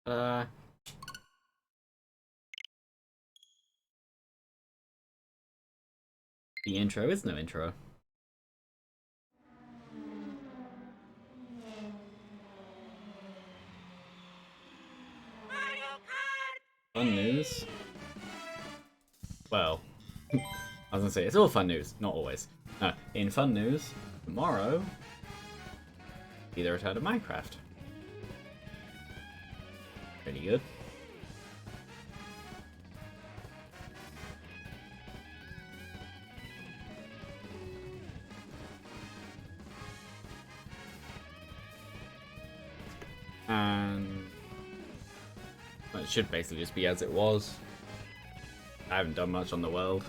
Uh, the intro is no intro. Fun news? Well, I was gonna say, it's all fun news. Not always. In fun news, tomorrow, be the return of Minecraft. Pretty good. And it should basically just be as it was. I haven't done much on the world.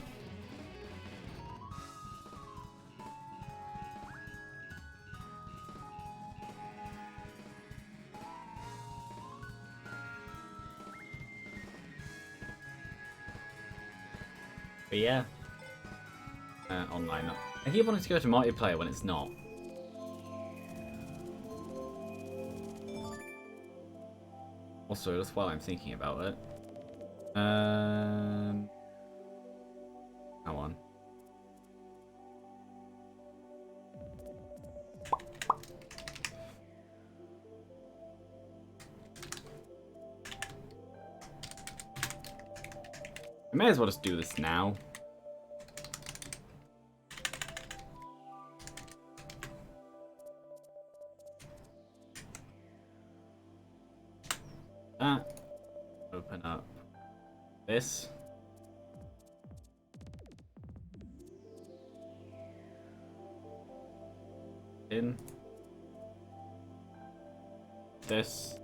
But yeah, online. I keep wanting to go to multiplayer when it's not. Also, just while I'm thinking about it, come on. I may as well just do this now. Open up this. In. This.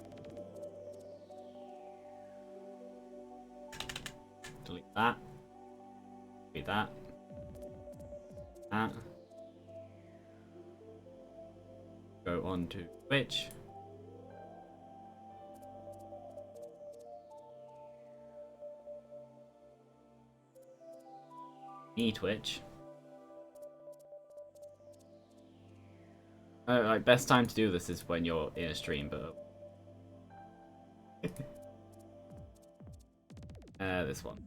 Delete that. Delete that. That. Go on to Twitch. Twitch. Like, best time to do this is when you're in a stream, but this one.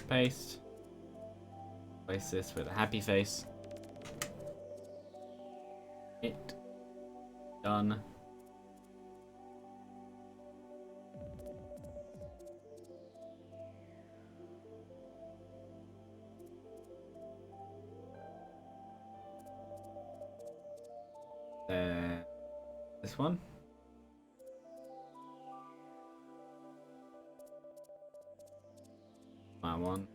Paste. Place this with a happy face. It. Done. This one. My one.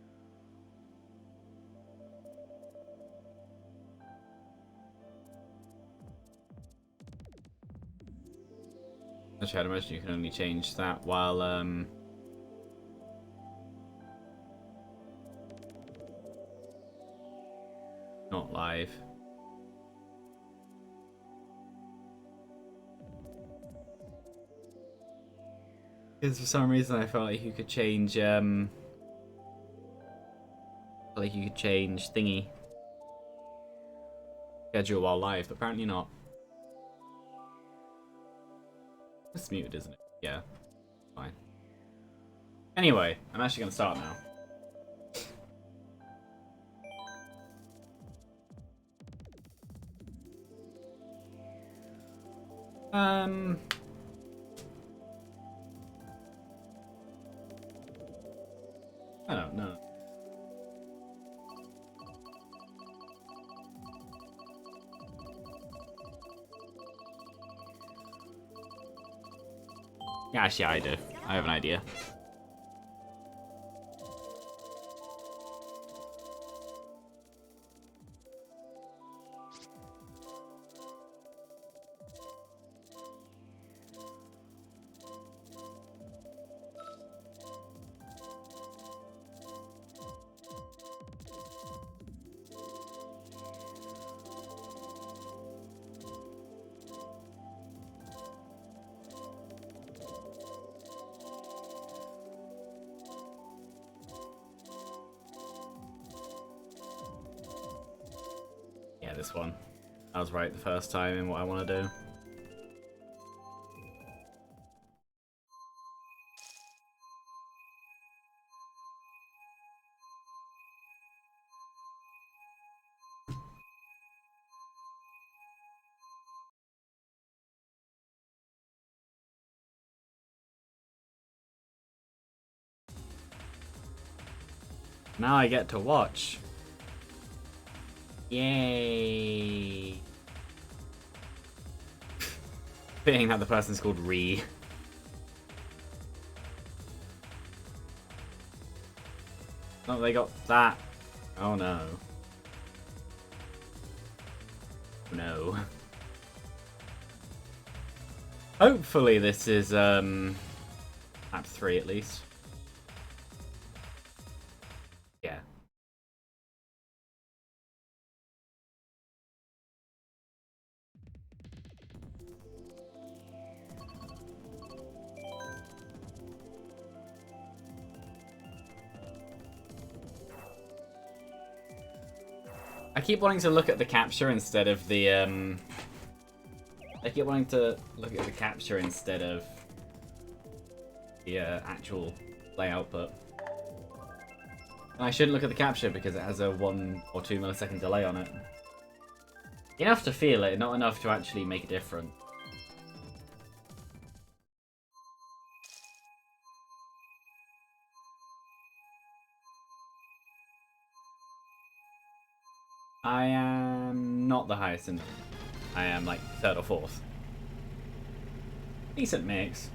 Actually, I'd imagine you can only change that while not live. Because for some reason I felt like you could change thingy. Schedule while live, but apparently not. It's muted, isn't it? Yeah. Fine. Anyway, I'm actually gonna start now. I don't know. Yeah, actually, I do. I have an idea. This one. I was right the first time in what I want to do. Now I get to watch. Yay. Fitting that the person's called Ree. Oh, they got that. Oh no. No. Hopefully this is map 3 at least. Yeah. I keep wanting to look at the capture instead of the I keep wanting to look at the capture instead of the actual play output. And I shouldn't look at the capture because it has a 1 or 2 millisecond delay on it. Enough to feel it, not enough to actually make a difference. I am not the highest in. I am like 3rd or 4th. Decent mix.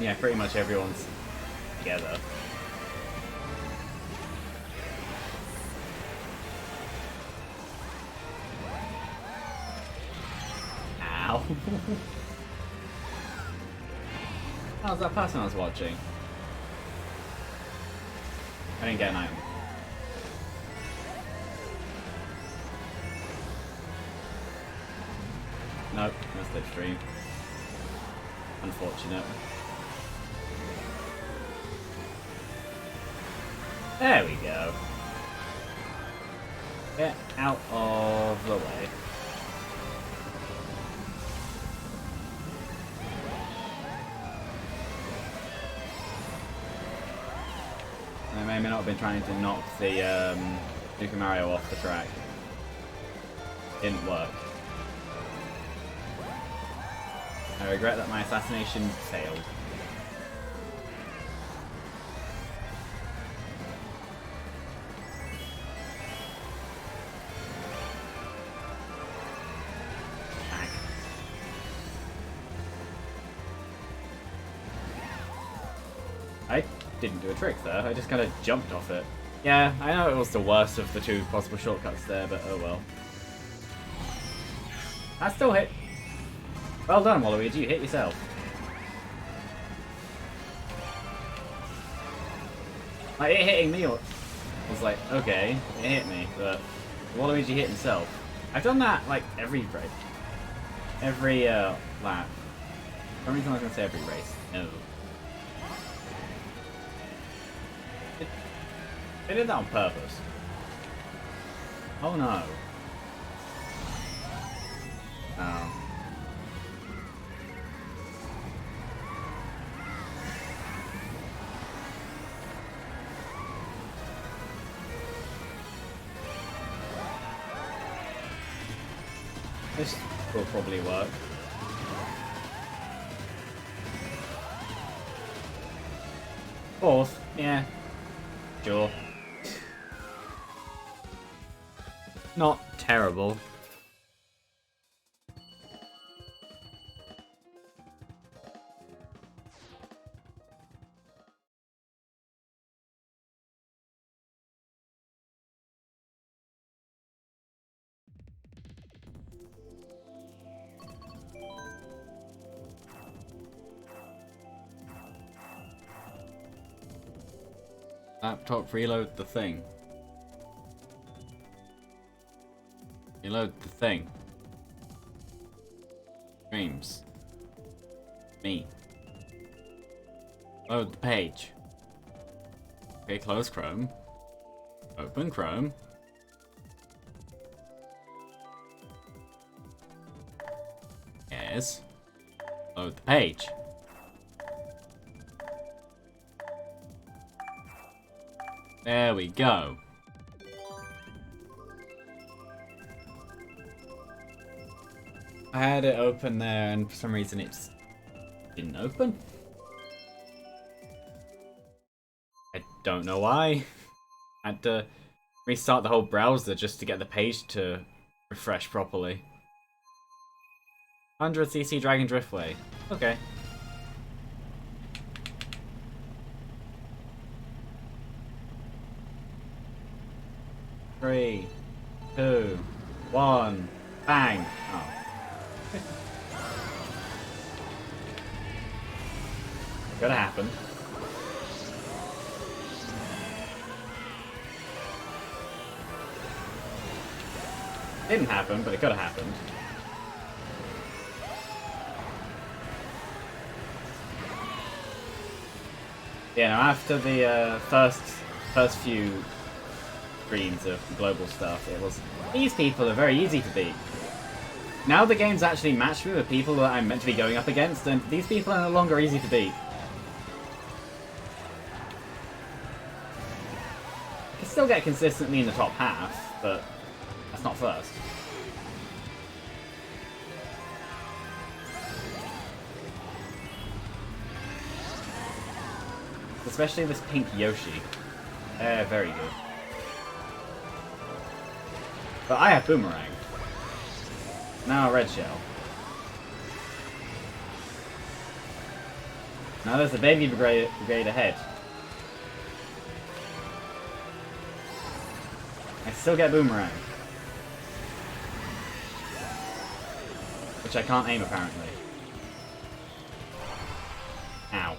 Yeah, pretty much everyone's together. Ow. How's that person I was watching? I didn't get an item. Nope, no slipstream. Unfortunate. There we go. Get out of the way. I may not have been trying to knock the Super Mario off the track. Didn't work. I regret that my assassination failed. I didn't do a trick there, I just kind of jumped off it. Yeah, I know it was the worst of the 2 possible shortcuts there, but oh well. That still hit. Well done, Waluigi, you hit yourself. Like, it hitting me was like, okay, it hit me, but Waluigi hit himself. I've done that, like, every race. Every, lap. For some reason I was going to say every race. No. They did that on purpose. Oh no. Oh. This will probably work. Fourth, yeah. Sure. Not terrible. Laptop reload the thing. Reload the thing. Streams. Me. Load the page. Okay, close Chrome. Open Chrome. is load the page. There we go. I had it open there and for some reason it just didn't open. I don't know why. I had to restart the whole browser just to get the page to refresh properly. 100 Cc Dragon Driftway. Okay. Three, two, one, bang! Oh. Could have happened. Didn't happen, but it could have happened. Yeah, no, after the first few screens of global stuff, it was, these people are very easy to beat. Now the game's actually matched me with people that I'm meant to be going up against, and these people are no longer easy to beat. I can still get consistently in the top half, but that's not first. Especially this pink Yoshi. Very good. But I have Boomerang. Now a red shell. Now there's a baby brigade ahead. I still get Boomerang. Which I can't aim apparently. Ow.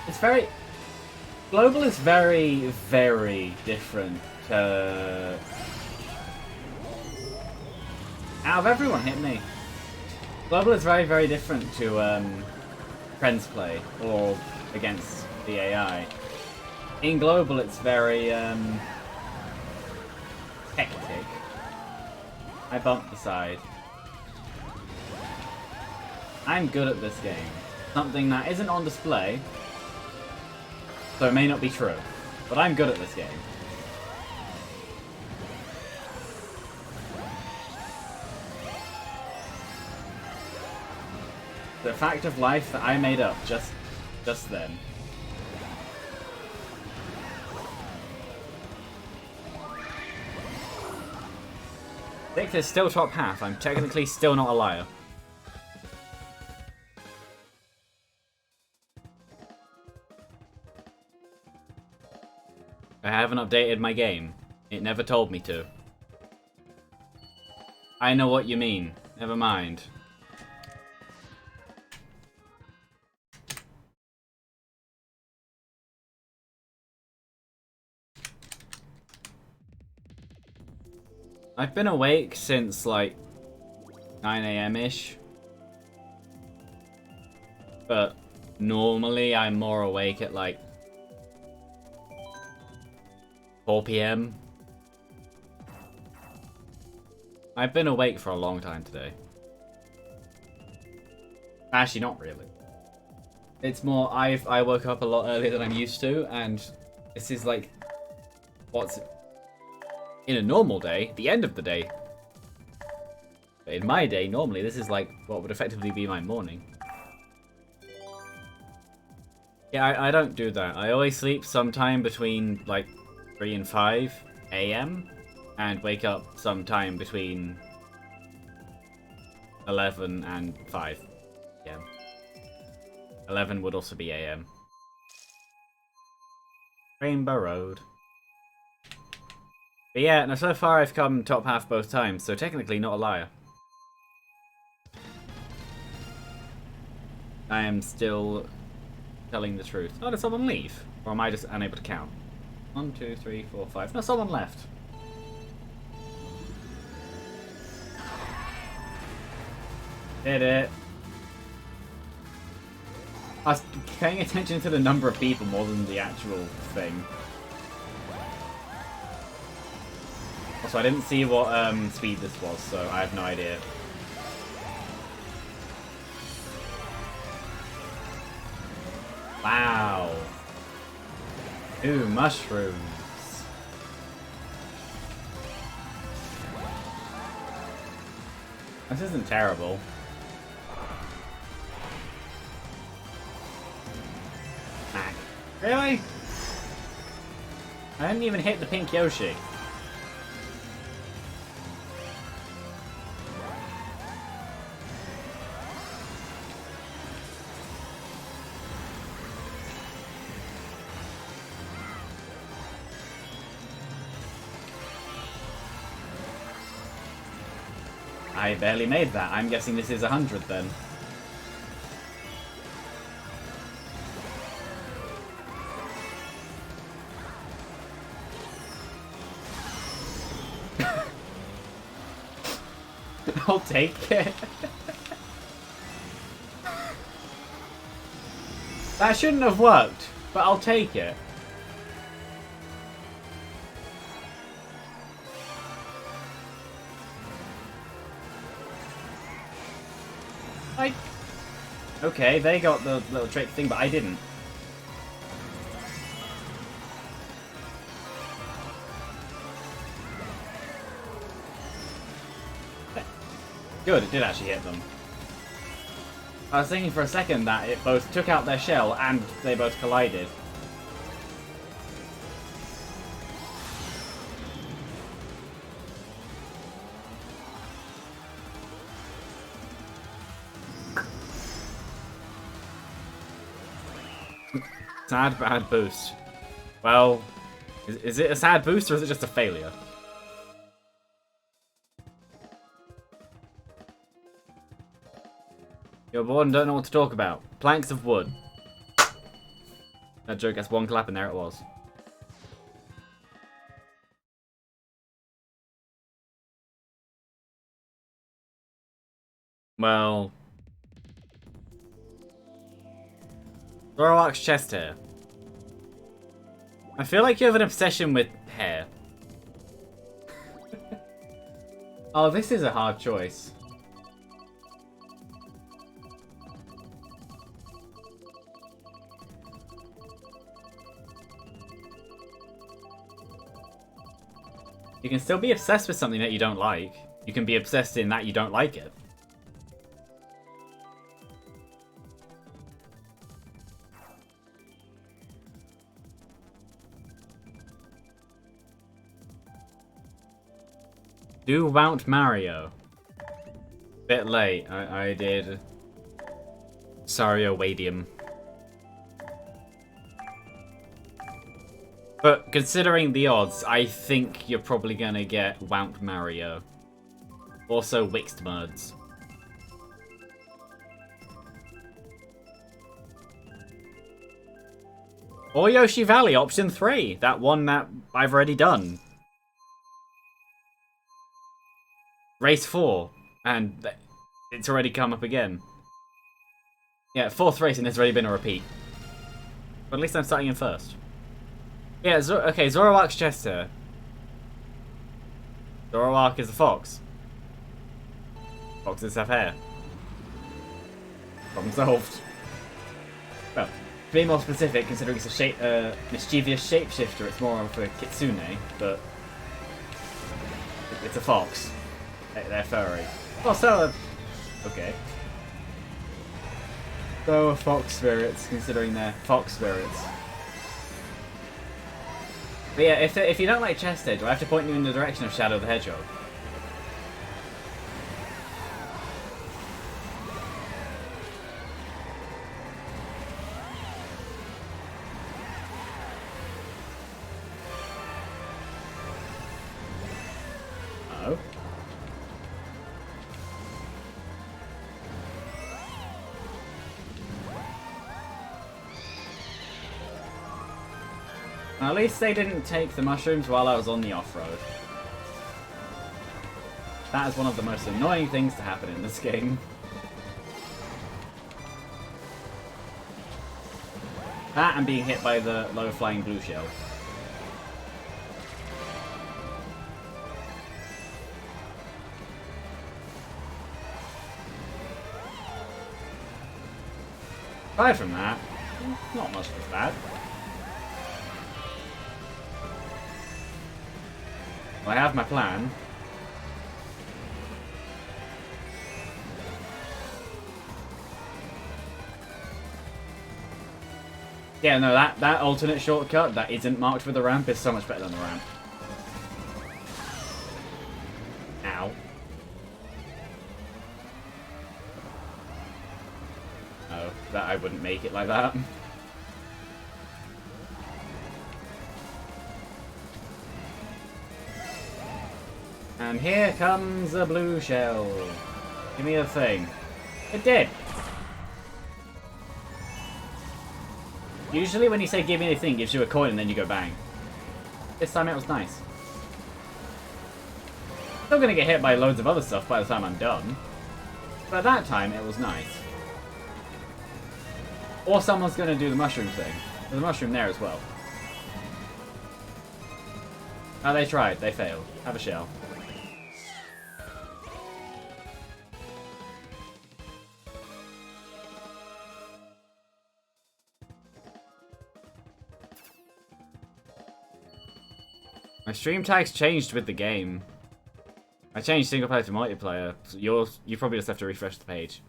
It's very... Global is very, very different. Out of everyone hit me. Global is very, very different to Friends play or against the AI. In Global, it's very hectic. I bumped the side. I'm good at this game. Something that isn't on display. So it may not be true, but I'm good at this game. The fact of life that I made up just then. Victor's still top half. I'm technically still not a liar. I haven't updated my game. It never told me to. I know what you mean. Never mind. I've been awake since like 9 AM-ish. But normally I'm more awake at like 4 PM. I've been awake for a long time today. Actually, not really. It's more I woke up a lot earlier than I'm used to, and this is like what's in a normal day, the end of the day. But in my day, normally this is like what would effectively be my morning. Yeah, I don't do that. I always sleep sometime between like 3 and 5 AM and wake up sometime between 11 and 5 PM. 11 would also be AM. Rainbow Road. But yeah, now so far I've come top half both times, so technically not a liar. I am still telling the truth. Oh, did someone leave? Or am I just unable to count? 1, 2, 3, 4, 5. No, someone left. Did it. I was paying attention to the number of people more than the actual thing. Also, I didn't see what speed this was, so I have no idea. Wow. Ooh, mushrooms. This isn't terrible. Really? I didn't even hit the pink Yoshi. I barely made that. I'm guessing this is 100 then. I'll take it. That shouldn't have worked, but I'll take it. Okay, they got the little trick thing, but I didn't. Good, it did actually hit them. I was thinking for a second that it both took out their shell and they both collided. Sad bad boost. Well, is it a sad boost or is it just a failure? You're bored and don't know what to talk about. Planks of wood. That joke gets one clap and there it was. Well... Zoroark's chest hair. I feel like you have an obsession with hair. Oh, this is a hard choice. You can still be obsessed with something that you don't like. You can be obsessed in that you don't like it. Do Mount Mario. Bit late. I did. Sario Wadium. But considering the odds, I think you're probably gonna get Mount Mario. Also Wixed Merds. Or Yoshi Valley, option 3. That one that I've already done. Race 4, and it's already come up again. Yeah, 4th race and there's already been a repeat. But at least I'm starting in first. Yeah, okay, Zoroark's chest hair. Zoroark is a fox. Foxes have hair. Problem solved. Well, to be more specific, considering it's a mischievous shapeshifter, it's more of a kitsune, but it's a fox. They're furry. Oh, so okay. So fox spirits, considering they're fox spirits. But yeah, if you don't like chest hair, do I have to point you in the direction of Shadow the Hedgehog? Oh. At least they didn't take the mushrooms while I was on the off-road. That is one of the most annoying things to happen in this game. That and being hit by the low-flying blue shell. Aside from that, not much was bad. I have my plan. Yeah, no, that alternate shortcut that isn't marked with a ramp is so much better than the ramp. Ow. Oh, that I wouldn't make it like that. And here comes a blue shell. Give me a thing. It did. Usually when you say give me a thing, it gives you a coin and then you go bang. This time it was nice. Still gonna get hit by loads of other stuff by the time I'm done. But that time it was nice. Or someone's gonna do the mushroom thing. There's a mushroom there as well. Oh, they tried. They failed. Have a shell. My stream tags changed with the game. I changed single player to multiplayer. So you probably just have to refresh the page.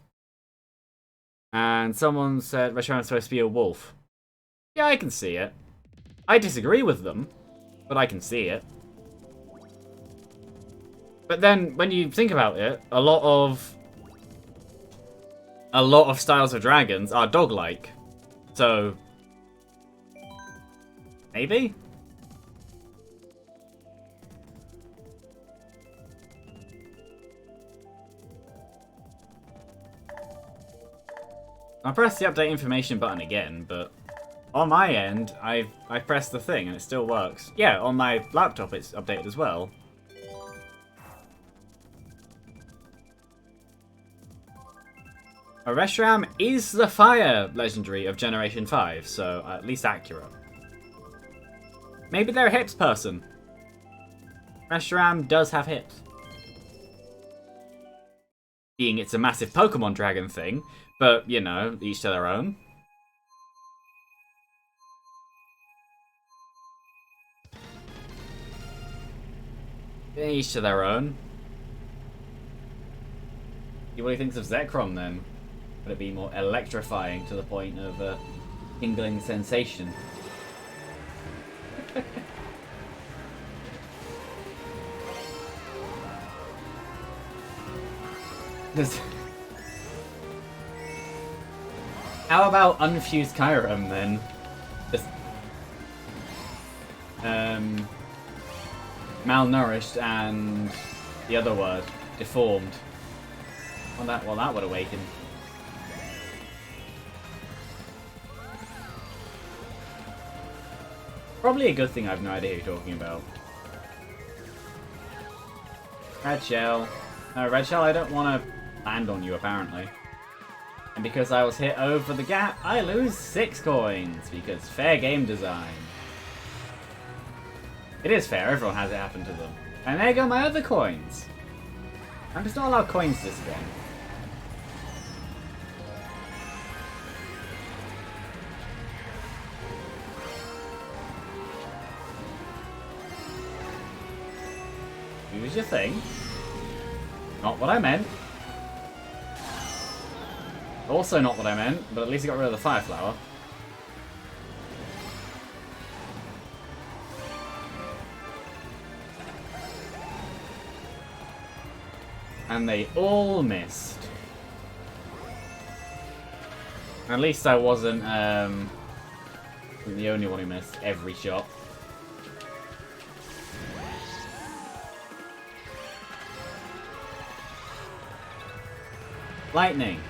And someone said Reshiram's supposed to be a wolf. Yeah, I can see it. I disagree with them, but I can see it. But then, when you think about it, a lot of styles of dragons are dog-like. So, maybe? I pressed the update information button again, but on my end, I pressed the thing and it still works. Yeah, on my laptop it's updated as well. A Reshiram is the fire legendary of Generation 5, so at least accurate. Maybe they're a hips person. Reshiram does have hips. Being it's a massive Pokemon dragon thing, but, you know, each to their own. Each to their own. What do you think of Zekrom then? Would it be more electrifying to the point of a tingling sensation? How about unfused Kyurem then? Just malnourished and the other word, deformed. Well, that would awaken. Probably a good thing I have no idea who you're talking about. Red Shell. No, Red Shell, I don't want to land on you, apparently. And because I was hit over the gap, I lose 6 coins, because fair game design. It is fair, everyone has it happen to them. And there go my other coins! I'm just not allowed coins this game. Use your thing. Not what I meant. Also not what I meant, but at least I got rid of the Fire Flower. And they all missed. At least I wasn't the only one who missed every shot. Lightning.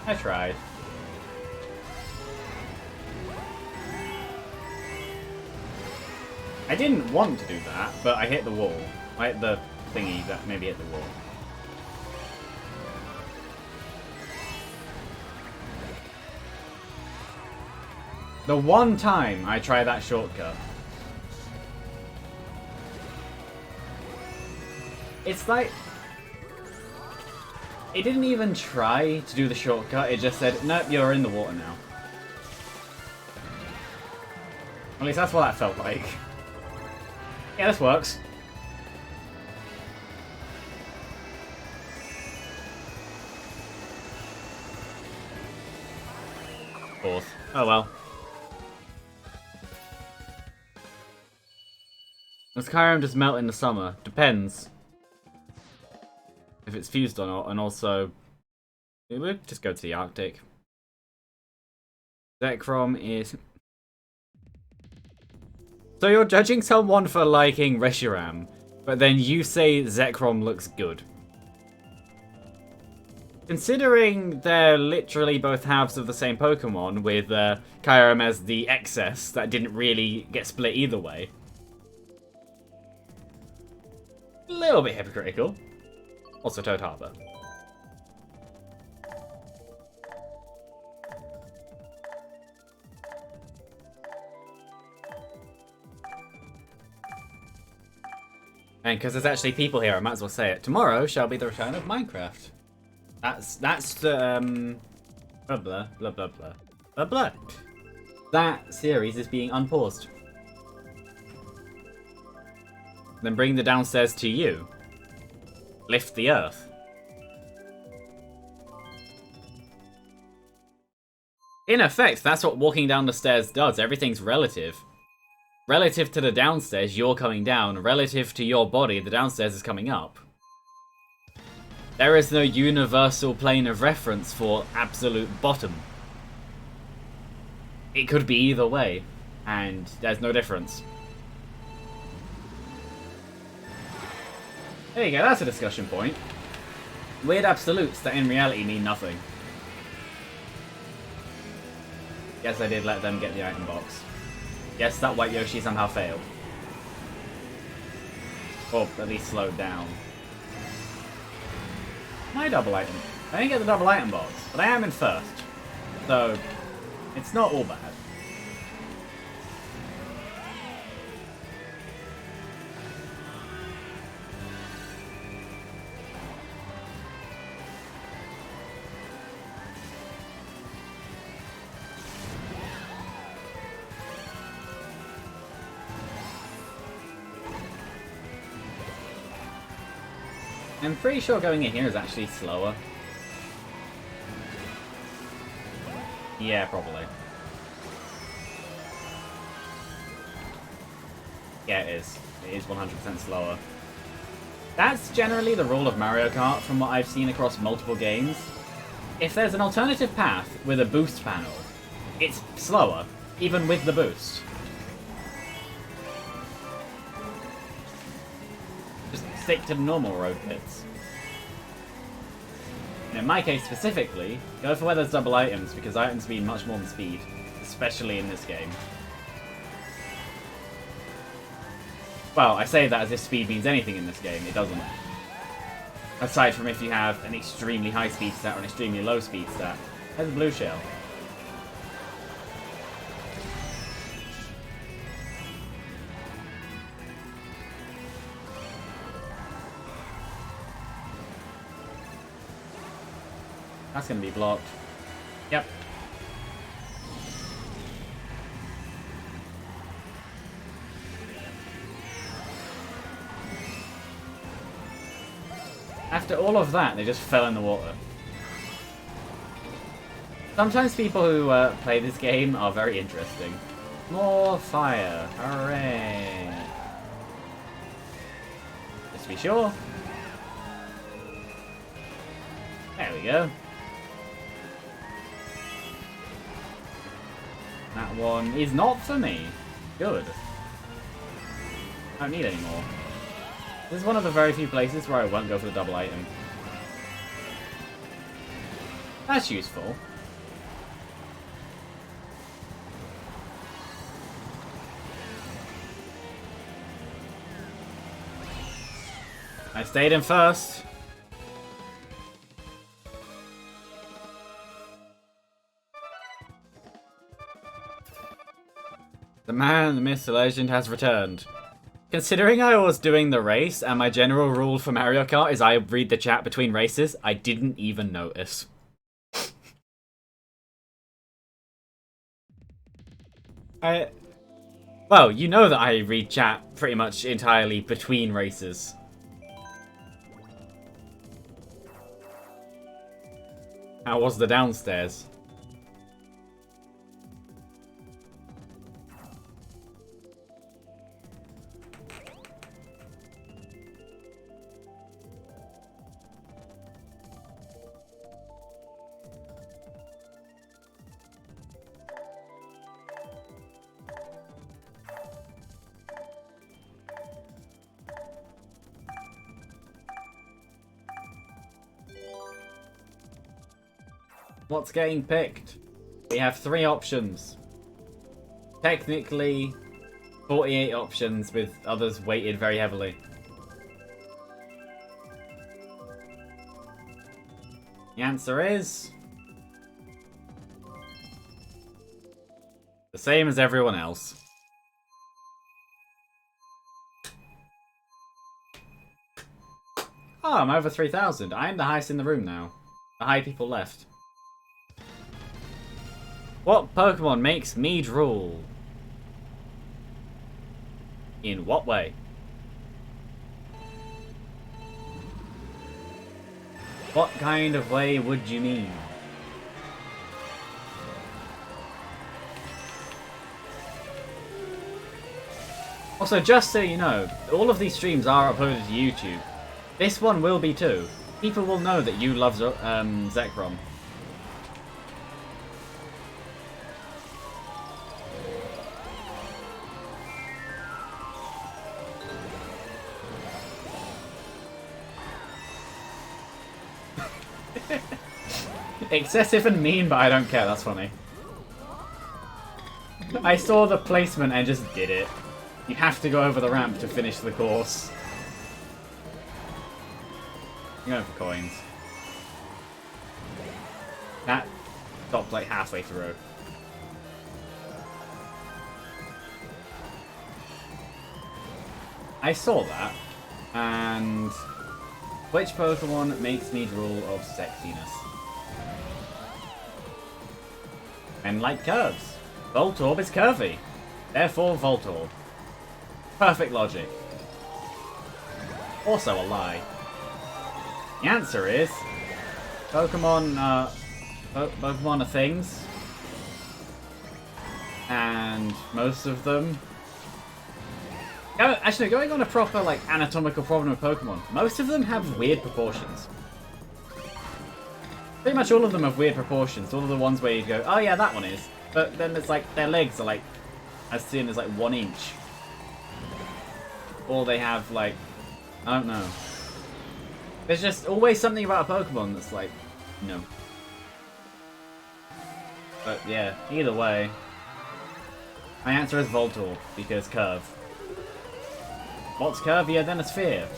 I tried. I didn't want to do that, but I hit the wall. I hit the thingy that maybe hit the wall. The one time I try that shortcut. It's like... It didn't even try to do the shortcut, it just said, nope, you're in the water now. At least that's what that felt like. Yeah, this works. Fourth. Oh well. Does Skyrim just melt in the summer? Depends. If it's fused or not, and also... We'll just go to the Arctic. Zekrom is... So you're judging someone for liking Reshiram, but then you say Zekrom looks good. Considering they're literally both halves of the same Pokemon, with Kyurem as the excess that didn't really get split either way. A little bit hypocritical. Also Toad Harbor. And because there's actually people here, I might as well say it. Tomorrow shall be the return of Minecraft. That's the blah blah blah blah blah blah blah. That series is being unpaused. Then bring the downstairs to you. Lift the earth. In effect, that's what walking down the stairs does. Everything's relative. Relative to the downstairs, you're coming down. Relative to your body, the downstairs is coming up. There is no universal plane of reference for absolute bottom. It could be either way, and there's no difference. There you go, that's a discussion point. Weird absolutes that in reality mean nothing. Guess I did let them get the item box. Guess that White Yoshi somehow failed. Or at least slowed down. My double item. I didn't get the double item box, but I am in first. So, it's not all bad. I'm pretty sure going in here is actually slower. Yeah, probably. Yeah, it is. It is 100% slower. That's generally the rule of Mario Kart from what I've seen across multiple games. If there's an alternative path with a boost panel, it's slower, even with the boost. Stick to normal road bits. And in my case specifically, go for where there's double items, because items mean much more than speed, especially in this game. Well, I say that as if speed means anything in this game, it doesn't. Aside from if you have an extremely high speed stat or an extremely low speed stat. There's a blue shell. That's going to be blocked. Yep. After all of that, they just fell in the water. Sometimes people who play this game are very interesting. More fire. Hooray. Just to be sure. There we go. That one is not for me. Good. I don't need any more. This is one of the very few places where I won't go for the double item. That's useful. I stayed in first. The man, the myth, the legend has returned. Considering I was doing the race, and my general rule for Mario Kart is I read the chat between races, I didn't even notice. Well, you know that I read chat pretty much entirely between races. How was the downstairs? What's getting picked? We have 3 options. Technically, 48 options with others weighted very heavily. The answer is... the same as everyone else. Oh, I'm over 3,000. I am the highest in the room now. The high people left. What Pokemon makes me drool? In what way? What kind of way would you mean? Also, just so you know, all of these streams are uploaded to YouTube. This one will be too. People will know that you love Zekrom. Excessive and mean, but I don't care. That's funny. I saw the placement and just did it. You have to go over the ramp to finish the course. I'm going for coins. That stopped like halfway through. I saw that, and which Pokemon makes me drool of sexiness? Men like curves. Voltorb is curvy. Therefore, Voltorb. Perfect logic. Also a lie. The answer is... Pokemon are things. And most of them... Actually, going on a proper like anatomical problem with Pokemon, most of them have weird proportions. Pretty much all of them have weird proportions. All of the ones where you go, oh yeah, that one is. But then it's like, their legs are like, as thin as like 1 inch. Or they have like, I don't know. There's just always something about a Pokemon that's like, no. But yeah, either way. My answer is Voltorb, because curve. What's curvier than a sphere?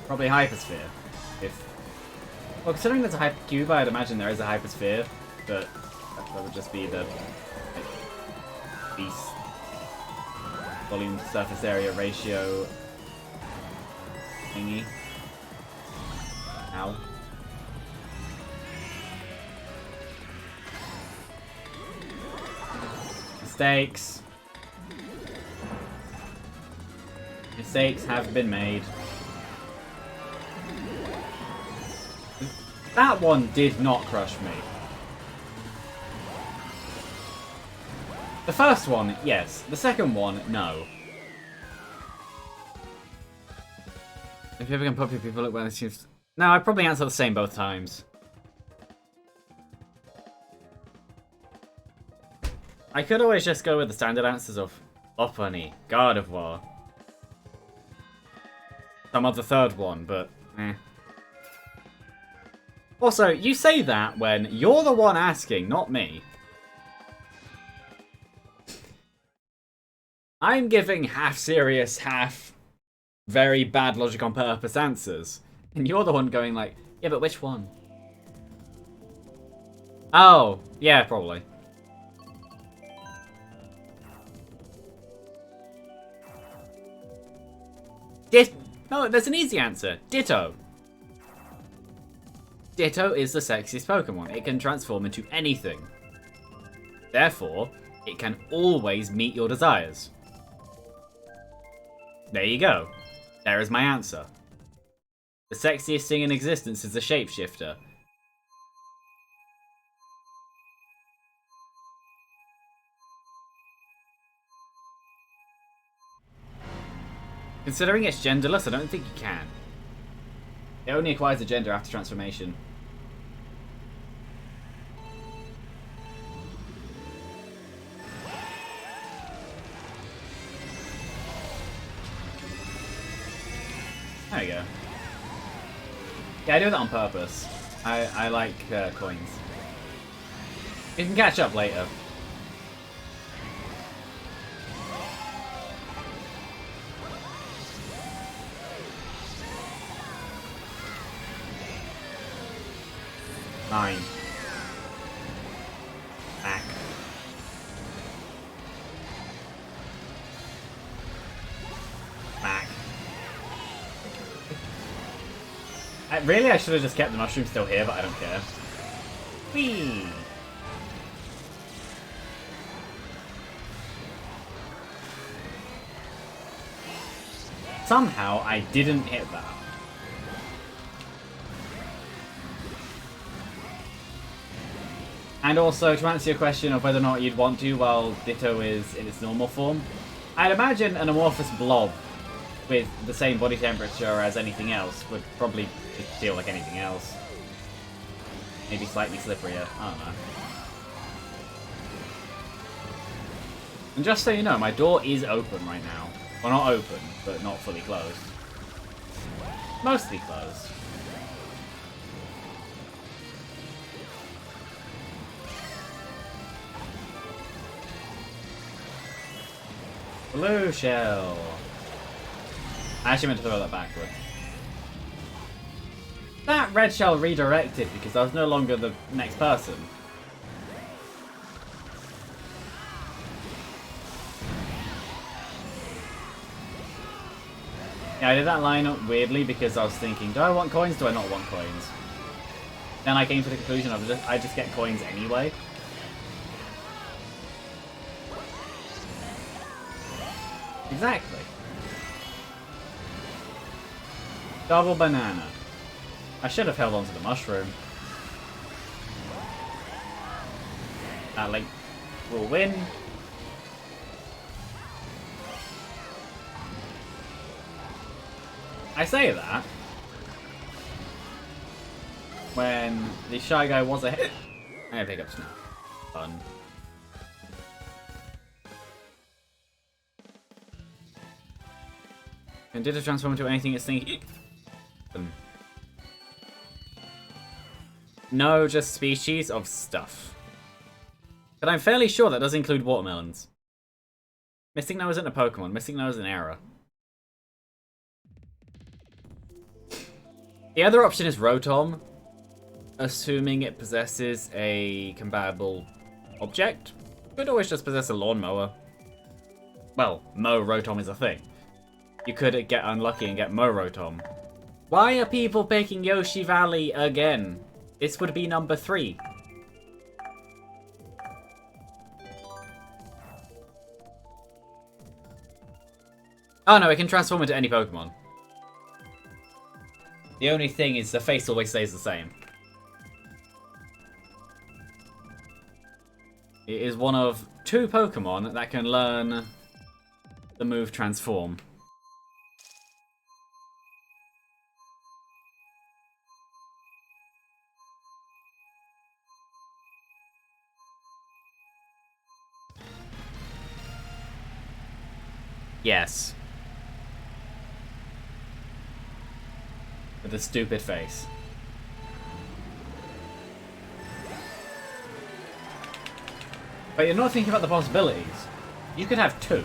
Probably a Hypersphere. Well, considering there's a Hypercube, I'd imagine there is a Hypersphere, but that would just be the like, beast volume surface area ratio thingy. Ow. Mistakes. Mistakes have been made. That one did not crush me. The first one, yes. The second one, no. If you ever can pop your people, look well, it seems... No, I'd probably answer the same both times. I could always just go with the standard answers of Opani, God of War. Some of the third one, but eh. Also, you say that when you're the one asking, not me. I'm giving half serious, half very bad logic on purpose answers. And you're the one going like, yeah, but which one? Oh, yeah, probably. No, there's an easy answer. Ditto. Ditto is the sexiest Pokemon. It can transform into anything. Therefore, it can always meet your desires. There you go. There is my answer. The sexiest thing in existence is a shapeshifter. Considering it's genderless, I don't think you can. It only acquires a gender after transformation. There we go. Yeah, I do that on purpose. I like coins. You can catch up later. Nine. Back. Back. Really, I should have just kept the mushroom still here, but I don't care. Whee! Somehow, I didn't hit that. And also, to answer your question of whether or not you'd want to while Ditto is in its normal form, I'd imagine an amorphous blob with the same body temperature as anything else would probably just feel like anything else. Maybe slightly slipperier, I don't know. And just so you know, my door is open right now. Well, not open, but not fully closed. Mostly closed. Blue shell. I actually meant to throw that backward. That red shell redirected because I was no longer the next person. Yeah, I did that line up weirdly because I was thinking, do I want coins? Do I not want coins? Then I came to the conclusion of I just get coins anyway. Exactly. Double banana. I should have held on to the mushroom. That link will win. I say that when the Shy Guy was ahead. I gotta pick up now. Fun. And did it transform into anything it's thinking? No, just species of stuff. But I'm fairly sure that does include watermelons. Mystic No isn't a Pokemon. Mystic No is an error. The other option is Rotom, assuming it possesses a compatible object. Could always just possess a lawnmower. Well, Mo Rotom is a thing. You could get unlucky and get Mo Rotom. Why are people picking Yoshi Valley again? This would be number 3. Oh no, it can transform into any Pokemon. The only thing is the face always stays the same. It is one of 2 Pokemon that can learn the move Transform. Yes. With a stupid face. But you're not thinking about the possibilities. You could have 2.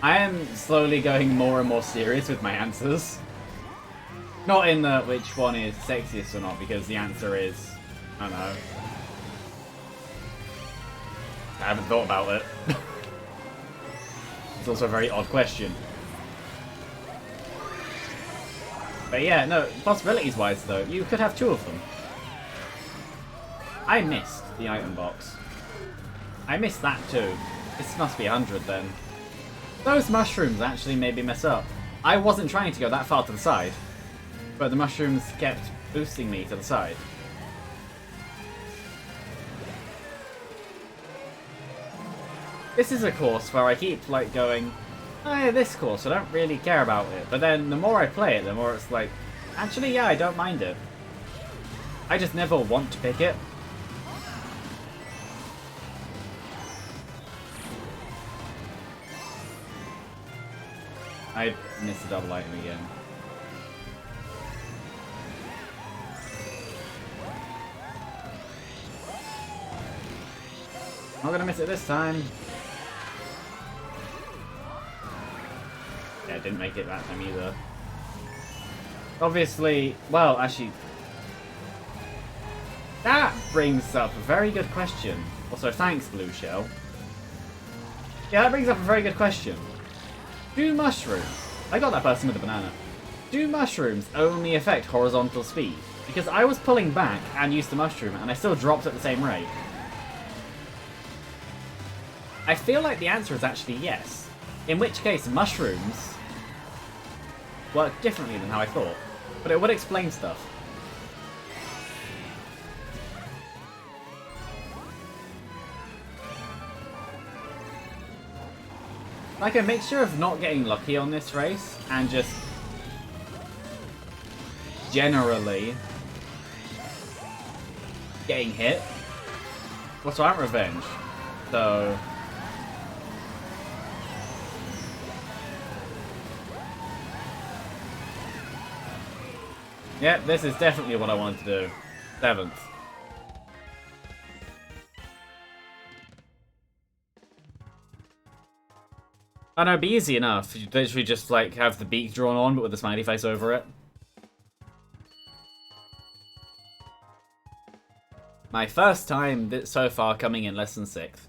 I am slowly going more and more serious with my answers. Not in the which one is sexiest or not, because the answer is, I don't know. I haven't thought about it. It's also a very odd question. But yeah, no, possibilities-wise though, you could have two of them. I missed the item box. I missed that too. This must be 100 then. Those mushrooms actually made me mess up. I wasn't trying to go that far to the side, but the mushrooms kept boosting me to the side. This is a course where I keep like going, oh yeah, this course, I don't really care about it. But then the more I play it, the more it's like, actually yeah, I don't mind it. I just never want to pick it. I missed a double item again. Not gonna miss it this time. Yeah, didn't make it that time either. Obviously, well, actually, that brings up a very good question. Also, thanks, Blue Shell. Yeah, that brings up a very good question. Do mushrooms... I got that person with the banana. Do mushrooms only affect horizontal speed? Because I was pulling back and used the mushroom, and I still dropped at the same rate. I feel like the answer is actually yes. In which case, mushrooms work differently than how I thought. But it would explain stuff. Like a mixture of not getting lucky on this race and just generally getting hit. Well, so I want revenge. So yeah, this is definitely what I wanted to do. 7th. I know, it'd be easy enough. You literally just like have the beak drawn on, but with a smiley face over it. My first time so far coming in less than 6th.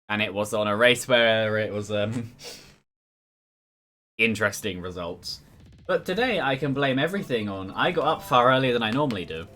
And it was on a race where it was interesting results. But today I can blame everything on I got up far earlier than I normally do.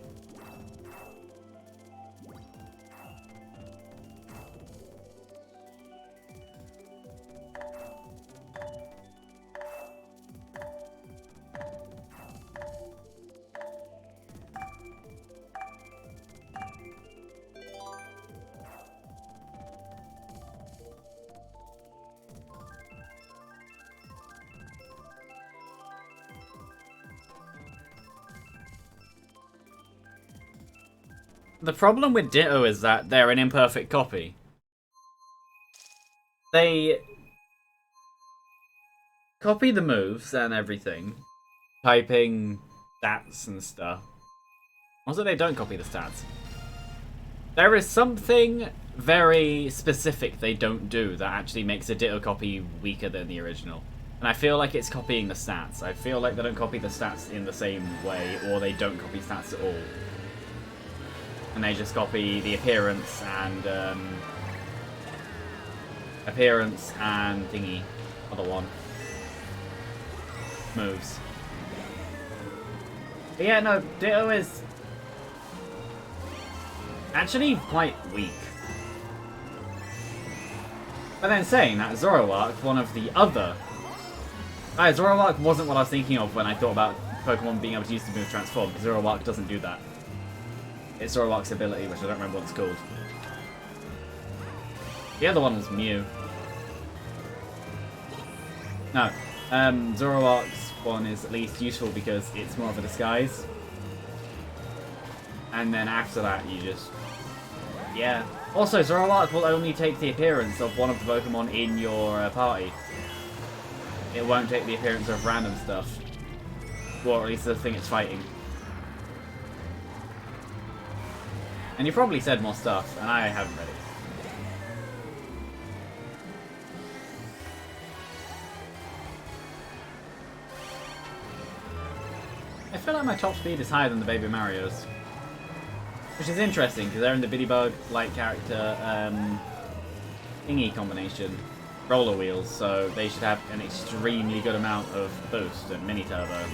The problem with Ditto is that they're an imperfect copy. They copy the moves and everything, typing stats and stuff. Also, they don't copy the stats. There is something very specific they don't do that actually makes a Ditto copy weaker than the original. And I feel like it's copying the stats. I feel like they don't copy the stats in the same way, or they don't copy stats at all. And they just copy the appearance and thingy, other one, moves. But yeah, no, Ditto is actually quite weak. But then saying that, Zoroark, one of the other... Zoroark wasn't what I was thinking of when I thought about Pokemon being able to use the move Transform, because Zoroark doesn't do that. It's Zoroark's ability, which I don't remember what it's called. The other one was Mew. No, Zoroark's one is at least useful because it's more of a disguise. And then after that, you just... yeah. Also, Zoroark will only take the appearance of one of the Pokemon in your party. It won't take the appearance of random stuff. Or at least the thing it's fighting. And you probably said more stuff, and I haven't read it. I feel like my top speed is higher than the Baby Mario's. Which is interesting, because they're in the Bidybug-like character thingy combination. Roller wheels, so they should have an extremely good amount of boost and mini turbo.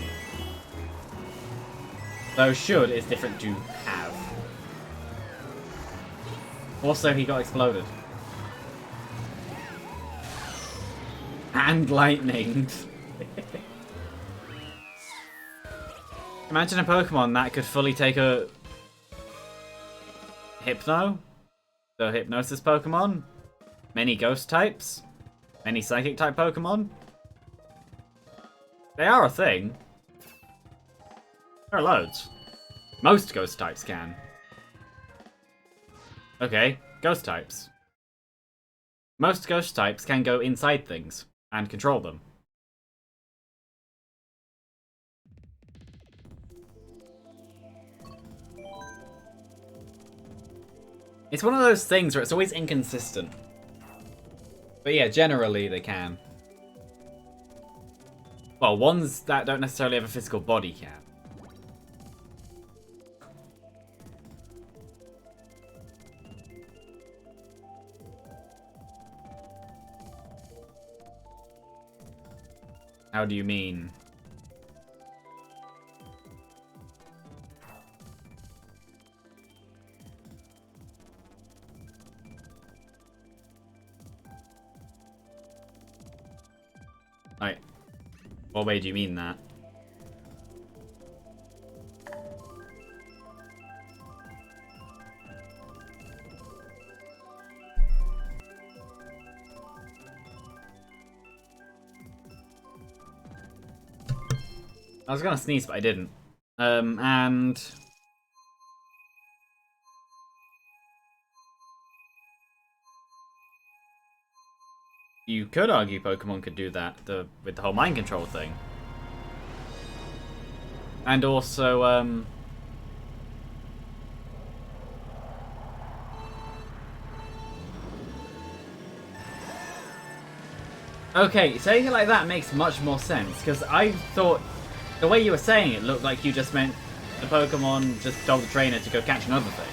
Though should is different to have. Also, he got exploded. And lightning. Imagine a Pokemon that could fully take a Hypno, the Hypnosis Pokemon, many Ghost types, many Psychic type Pokemon. They are a thing. There are loads. Most Ghost types can. Okay, Ghost types. Most Ghost types can go inside things and control them. It's one of those things where it's always inconsistent. But yeah, generally they can. Well, ones that don't necessarily have a physical body can. How do you mean? Like, what way do you mean that? I was gonna sneeze, but I didn't. And you could argue Pokemon could do that with the whole mind control thing. And also, okay, saying it like that makes much more sense, because I thought the way you were saying it looked like you just meant the Pokemon just told the trainer to go catch another thing.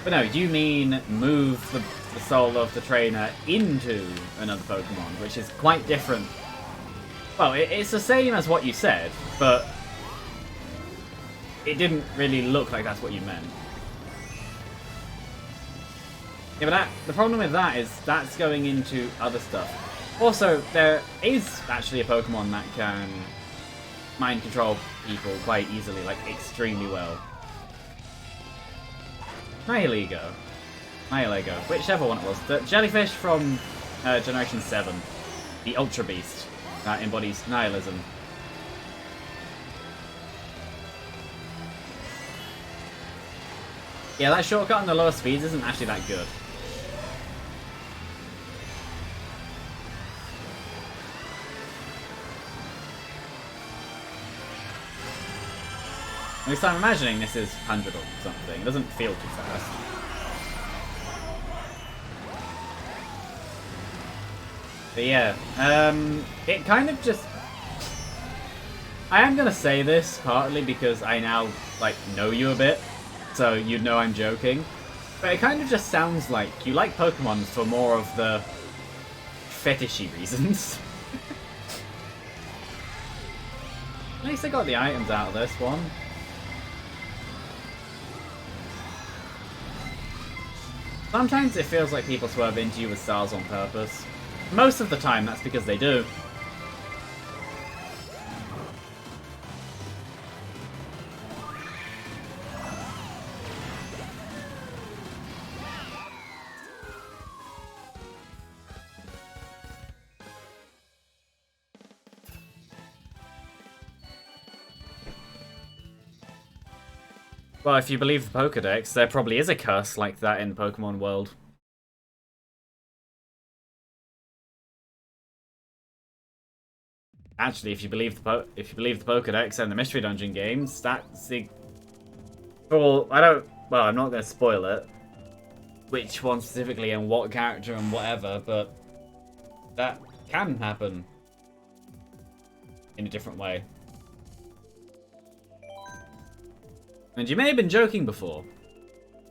But no, you mean move the soul of the trainer into another Pokemon, which is quite different. Well, it's the same as what you said, but it didn't really look like that's what you meant. Yeah, but the problem with that is that's going into other stuff. Also, there is actually a Pokemon that can mind control people quite easily, like extremely well. Nihilego, whichever one it was. The jellyfish from Generation 7. The Ultra Beast that embodies nihilism. Yeah, that shortcut on the lower speeds isn't actually that good. At least I'm imagining this is 100 or something. It doesn't feel too fast. But yeah, it kind of just... I am gonna say this partly because I now, like, know you a bit, so you know I'm joking. But it kind of just sounds like you like Pokemon for more of the fetishy reasons. At least I got the items out of this one. Sometimes it feels like people swerve into you with stars on purpose. Most of the time, that's because they do. Well, if you believe the Pokedex, there probably is a curse like that in the Pokemon world. Actually, if you believe the Pokedex and the Mystery Dungeon games, that's the... Well, I'm not going to spoil it. Which one specifically and what character and whatever, but that can happen in a different way. And you may have been joking before,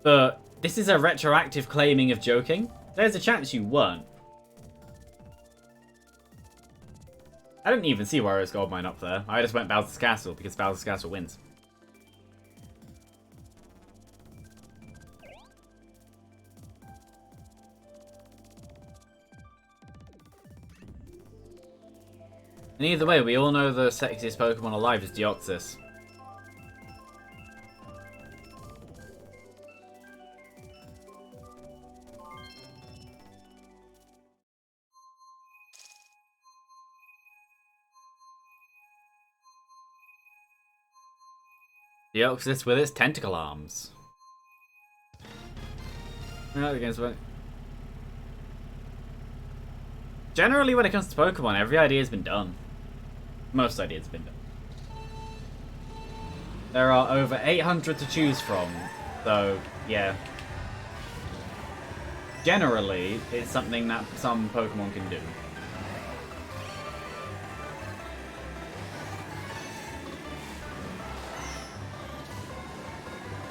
but this is a retroactive claiming of joking. There's a chance you weren't. I didn't even see Wario's gold mine up there. I just went Bowser's Castle because Bowser's Castle wins. And either way, we all know the sexiest Pokemon alive is Deoxys. Deoxys with its tentacle arms. Generally, when it comes to Pokemon, every idea has been done. Most ideas have been done. There are over 800 to choose from, so yeah. Generally, it's something that some Pokemon can do.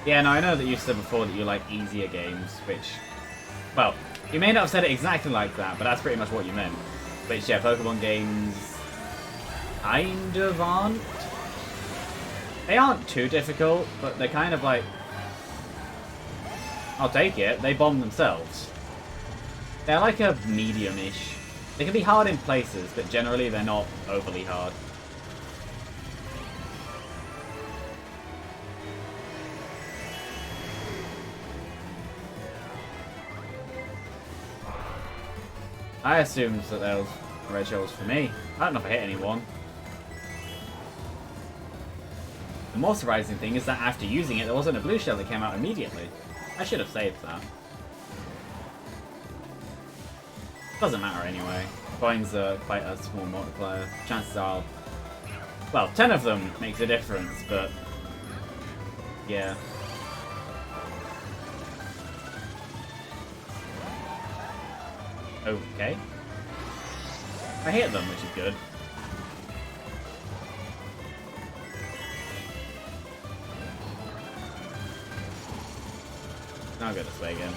Yeah, no, I know that you said before that you like easier games, which, well, you may not have said it exactly like that, but that's pretty much what you meant. Which, yeah, Pokemon games kind of aren't. They aren't too difficult, but they're kind of like, I'll take it, they bomb themselves. They're like a medium-ish. They can be hard in places, but generally they're not overly hard. I assumed that there was red shells for me. I don't know if I hit anyone. The more surprising thing is that after using it, there wasn't a blue shell that came out immediately. I should have saved that. Doesn't matter anyway. Coins are quite a small multiplier. Chances are, well, 10 of them makes a difference, but yeah. Okay. I hit them, which is good. I'll go this way again.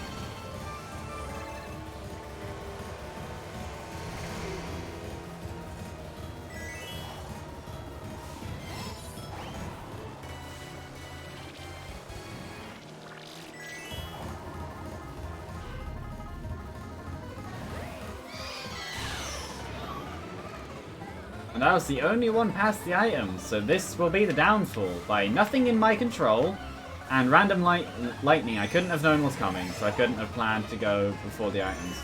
And I was the only one past the items, so this will be the downfall. By nothing in my control, and random lightning I couldn't have known was coming, so I couldn't have planned to go before the items.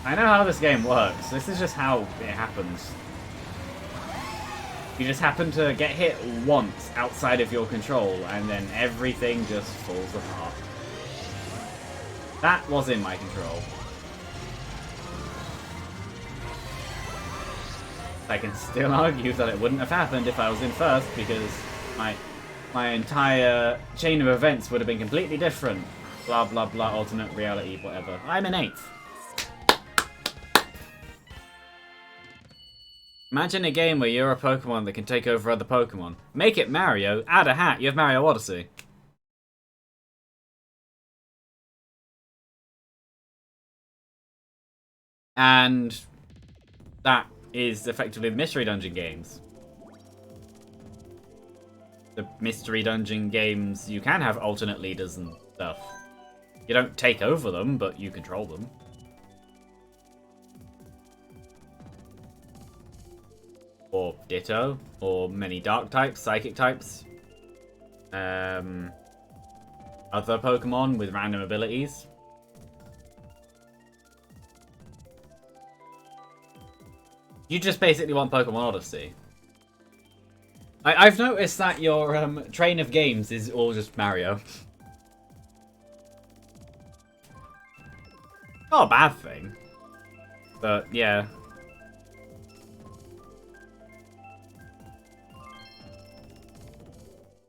I know how this game works. This is just how it happens. You just happen to get hit once outside of your control, and then everything just falls apart. That was in my control. I can still argue that it wouldn't have happened if I was in first, because my entire chain of events would have been completely different. Blah blah blah, alternate reality, whatever. I'm in 8th. Imagine a game where you're a Pokemon that can take over other Pokemon. Make it Mario, add a hat, you have Mario Odyssey. And that is effectively the Mystery Dungeon games. The Mystery Dungeon games, you can have alternate leaders and stuff. You don't take over them, but you control them. Or Ditto, or many Dark types, Psychic types. Other Pokemon with random abilities. You just basically want Pokemon Odyssey. I've noticed that your train of games is all just Mario. Not a bad thing. But, yeah.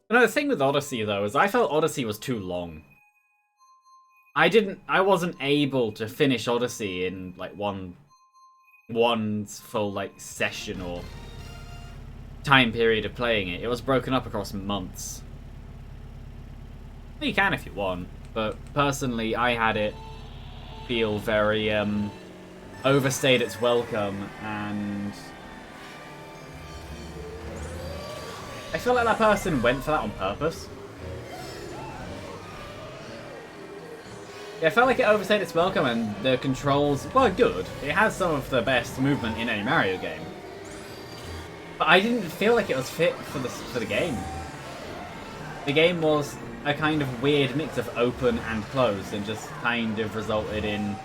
No, the thing with Odyssey, though, is I felt Odyssey was too long. I wasn't able to finish Odyssey in like one full like session or time period of playing it. It was broken up across months. You can if you want, but personally I had it feel very overstayed its welcome, and I feel like that person went for that on purpose. Yeah, I felt like it overstayed its welcome, and the controls were good. It has some of the best movement in any Mario game. But I didn't feel like it was fit for the game. The game was a kind of weird mix of open and closed, and just kind of resulted in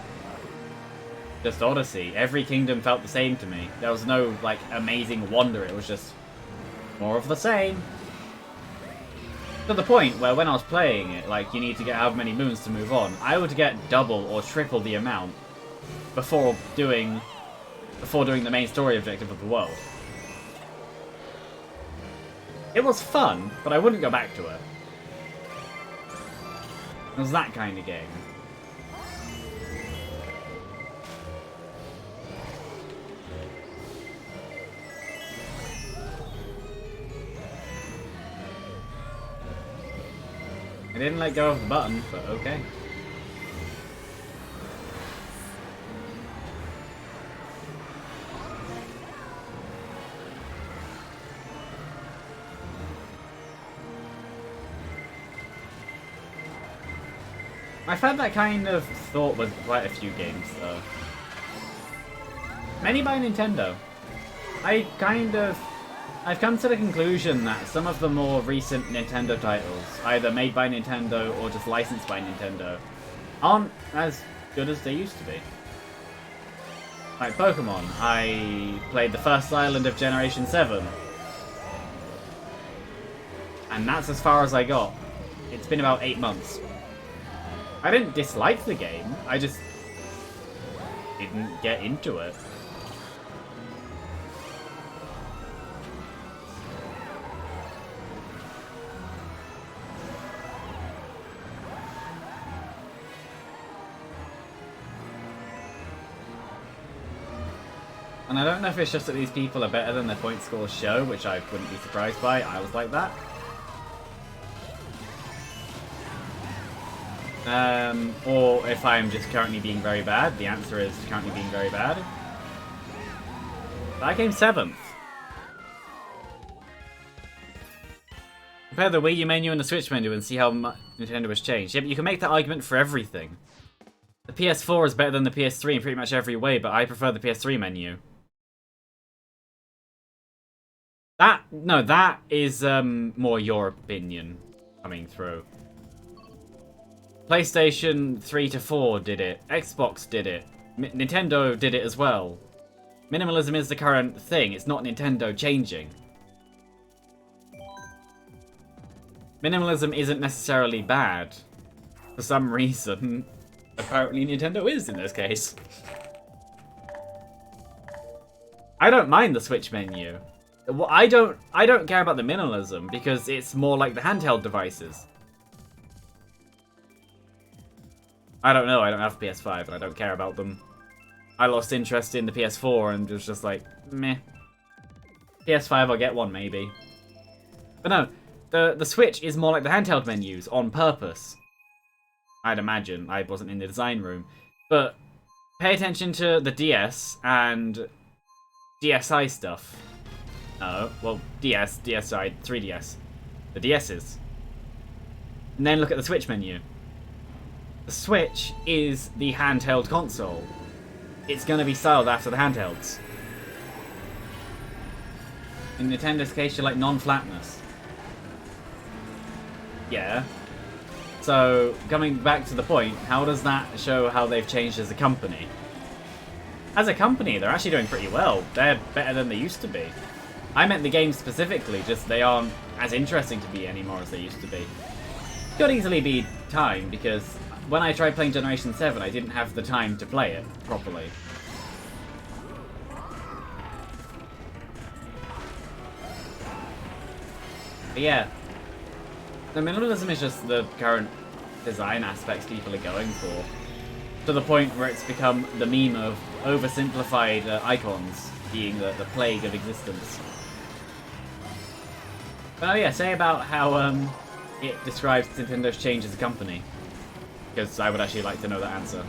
just Odyssey. Every kingdom felt the same to me. There was no, like, amazing wonder. It was just more of the same. To the point where when I was playing it, like, you need to get however many moons to move on, I would get double or triple the amount before doing the main story objective of the world. It was fun, but I wouldn't go back to it. It was that kind of game. I didn't let go of the button, but okay. I've had that kind of thought with quite a few games, though. Many by Nintendo. I've come to the conclusion that some of the more recent Nintendo titles, either made by Nintendo or just licensed by Nintendo, aren't as good as they used to be. Like Pokemon, I played the first island of Generation 7. And that's as far as I got. It's been about 8 months. I didn't dislike the game, I just didn't get into it. And I don't know if it's just that these people are better than their point scores show, which I wouldn't be surprised by. I was like that. Or if I'm just currently being very bad. The answer is currently being very bad. But I came 7th. Compare the Wii U menu and the Switch menu and see how much Nintendo has changed. Yeah, but you can make that argument for everything. The PS4 is better than the PS3 in pretty much every way, but I prefer the PS3 menu. That is more your opinion coming through. PlayStation 3 to 4 did it. Xbox did it. Nintendo did it as well. Minimalism is the current thing. It's not Nintendo changing. Minimalism isn't necessarily bad. For some reason, apparently Nintendo is in this case. I don't mind the Switch menu. Well, I don't care about the minimalism because it's more like the handheld devices. I don't know, I don't have a PS5 and I don't care about them. I lost interest in the PS4 and was just like, meh. PS5 I'll get one maybe. But no, the Switch is more like the handheld menus on purpose. I'd imagine, I wasn't in the design room. But pay attention to the DS and DSi stuff. Well, DS, DSi, 3DS. The DS's. And then look at the Switch menu. The Switch is the handheld console. It's going to be styled after the handhelds. In Nintendo's case, you like non-flatness. Yeah. So, coming back to the point, how does that show how they've changed as a company? As a company, they're actually doing pretty well. They're better than they used to be. I meant the games specifically, just they aren't as interesting to me anymore as they used to be. Could easily be time, because when I tried playing Generation 7, I didn't have the time to play it properly. But yeah, the minimalism is just the current design aspects people are going for. To the point where it's become the meme of oversimplified icons being the plague of existence. But oh yeah, say about how it describes Nintendo's change as a company. Because I would actually like to know that answer.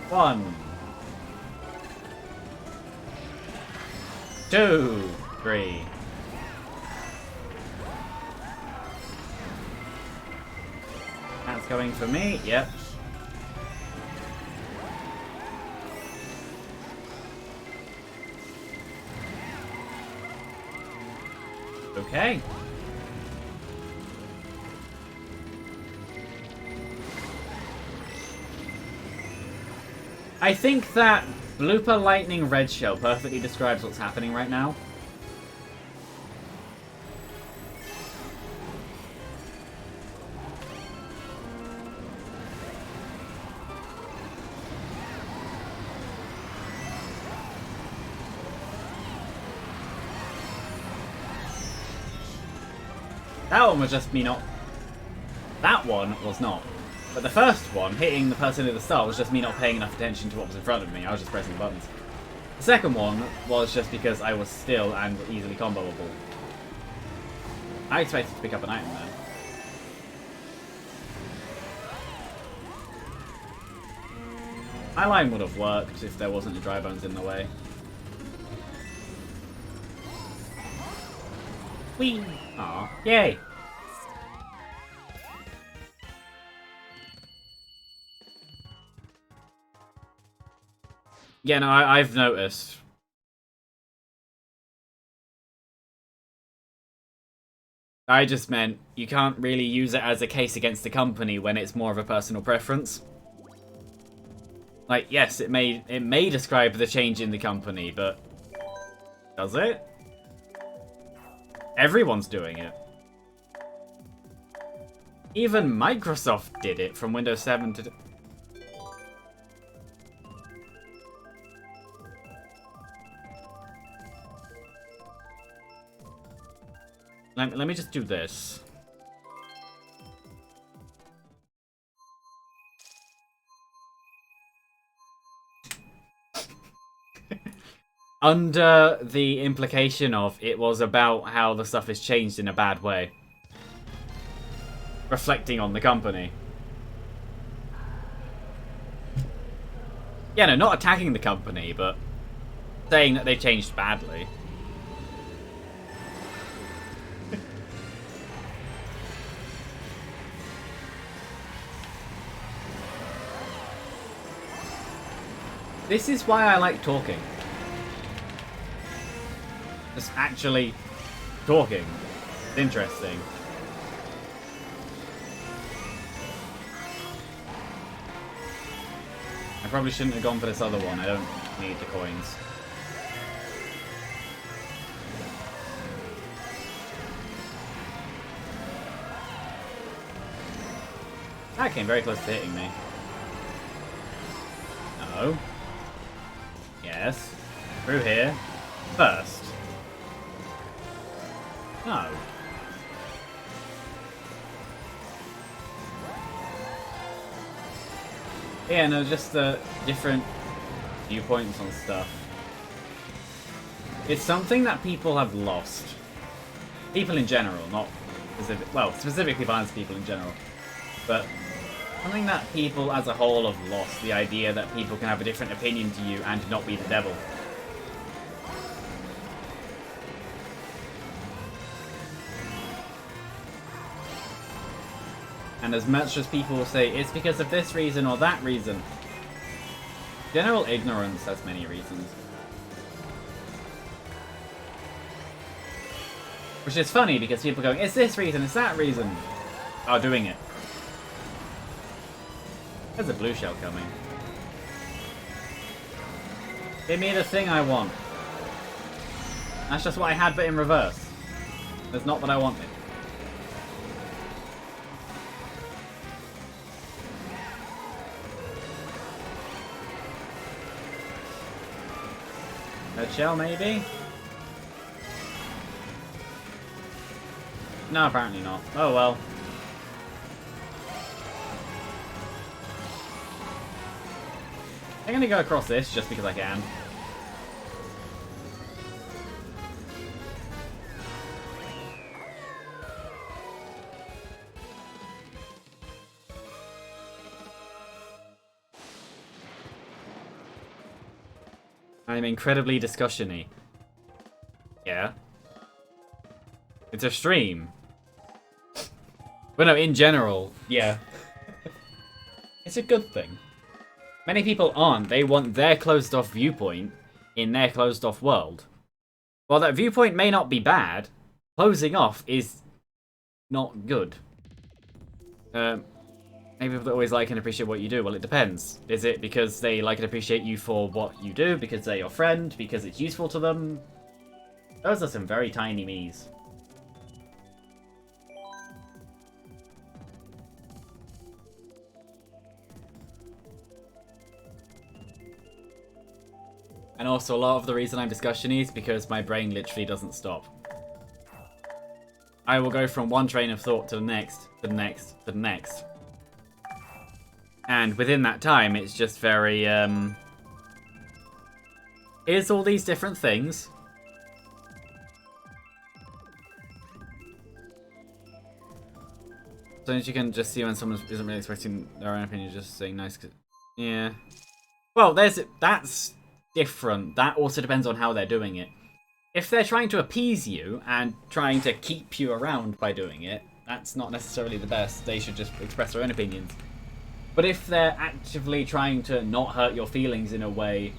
One. 2, 3. That's going for me, yep. Okay. I think that Blooper Lightning Red Shell perfectly describes what's happening right now. That one was just me not... That one was not. But the first one, hitting the person at the start, was just me not paying enough attention to what was in front of me. I was just pressing buttons. The second one was just because I was still and easily comboable. I expected to pick up an item then. My line would have worked if there wasn't the dry bones in the way. Whee! Aw, yay! Yeah, no, I've noticed. I just meant you can't really use it as a case against the company when it's more of a personal preference. Like, yes, it may describe the change in the company, but does it? Everyone's doing it. Even Microsoft did it from Windows 7 to... Let me just do this. Under the implication of it was about how the stuff has changed in a bad way. Reflecting on the company. Yeah, no, not attacking the company, but saying that they changed badly. This is why I like talking. Just actually talking. It's interesting. I probably shouldn't have gone for this other one. I don't need the coins. That came very close to hitting me. No. Yes. Through here. First. No. Yeah, no, just the different viewpoints on stuff. It's something that people have lost. People in general, not specific. Well, specifically violence people in general. But something that people as a whole have lost. The idea that people can have a different opinion to you and not be the devil. And as much as people will say, it's because of this reason or that reason, general ignorance has many reasons. Which is funny because people are going, it's this reason, it's that reason, are doing it. There's a blue shell coming. Give me the thing I want. That's just what I had, but in reverse. That's not what I wanted. Red shell, maybe? No, apparently not. Oh well. I'm gonna go across this just because I can. I'm incredibly discussion-y. Yeah. It's a stream. But no, in general, yeah. It's a good thing. Many people aren't. They want their closed-off viewpoint in their closed-off world. While that viewpoint may not be bad, closing off is not good. Maybe people always like and appreciate what you do. Well, it depends. Is it because they like and appreciate you for what you do? Because they're your friend? Because it's useful to them? Those are some very tiny me's. And also, a lot of the reason I'm discussion-y is because my brain literally doesn't stop. I will go from one train of thought to the next, to the next, to the next. And within that time, it's just very, here's all these different things. So as you can just see when someone isn't really expecting their own opinion, just saying nice. Yeah. Well, that's different. That also depends on how they're doing it. If they're trying to appease you and trying to keep you around by doing it, that's not necessarily the best. They should just express their own opinions. But if they're actively trying to not hurt your feelings in a way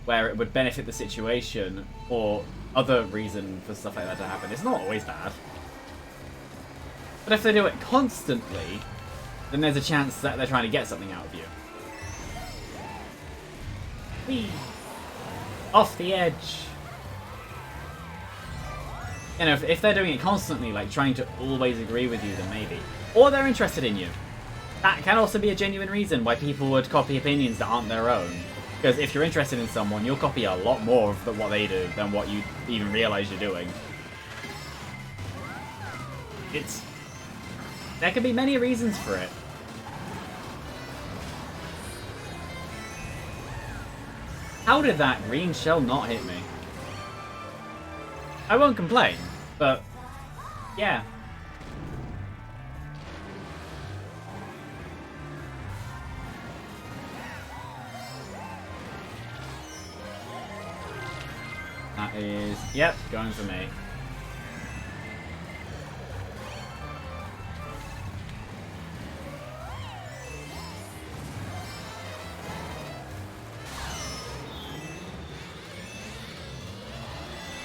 where it would benefit the situation or other reason for stuff like that to happen, it's not always bad. But if they do it constantly, then there's a chance that they're trying to get something out of you. Whee! Off the edge! You know, if they're doing it constantly, like trying to always agree with you, then maybe. Or they're interested in you. That can also be a genuine reason why people would copy opinions that aren't their own. Because if you're interested in someone, you'll copy a lot more of what they do than what you even realize you're doing. There can be many reasons for it. How did that green shell not hit me? I won't complain, but yeah. That is, yep, going for me.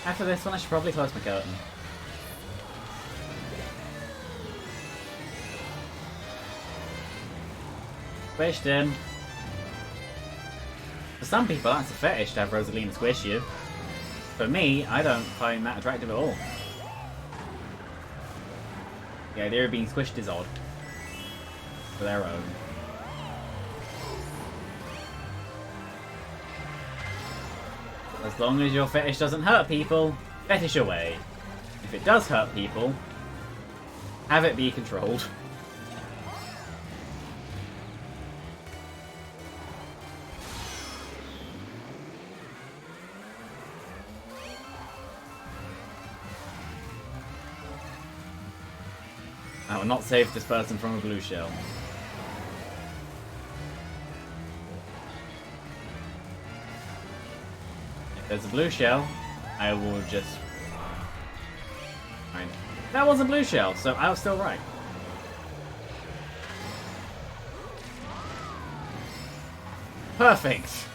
After this one, I should probably close my curtain. Squished him. For some people, that's a fetish to have Rosalina squish you. For me, I don't find that attractive at all. The idea of being squished is odd. For their own. As long as your fetish doesn't hurt people, fetish away. If it does hurt people, have it be controlled. I will not save this person from a blue shell. There's a blue shell, I will just... Right. That was a blue shell, so I was still right. Perfect!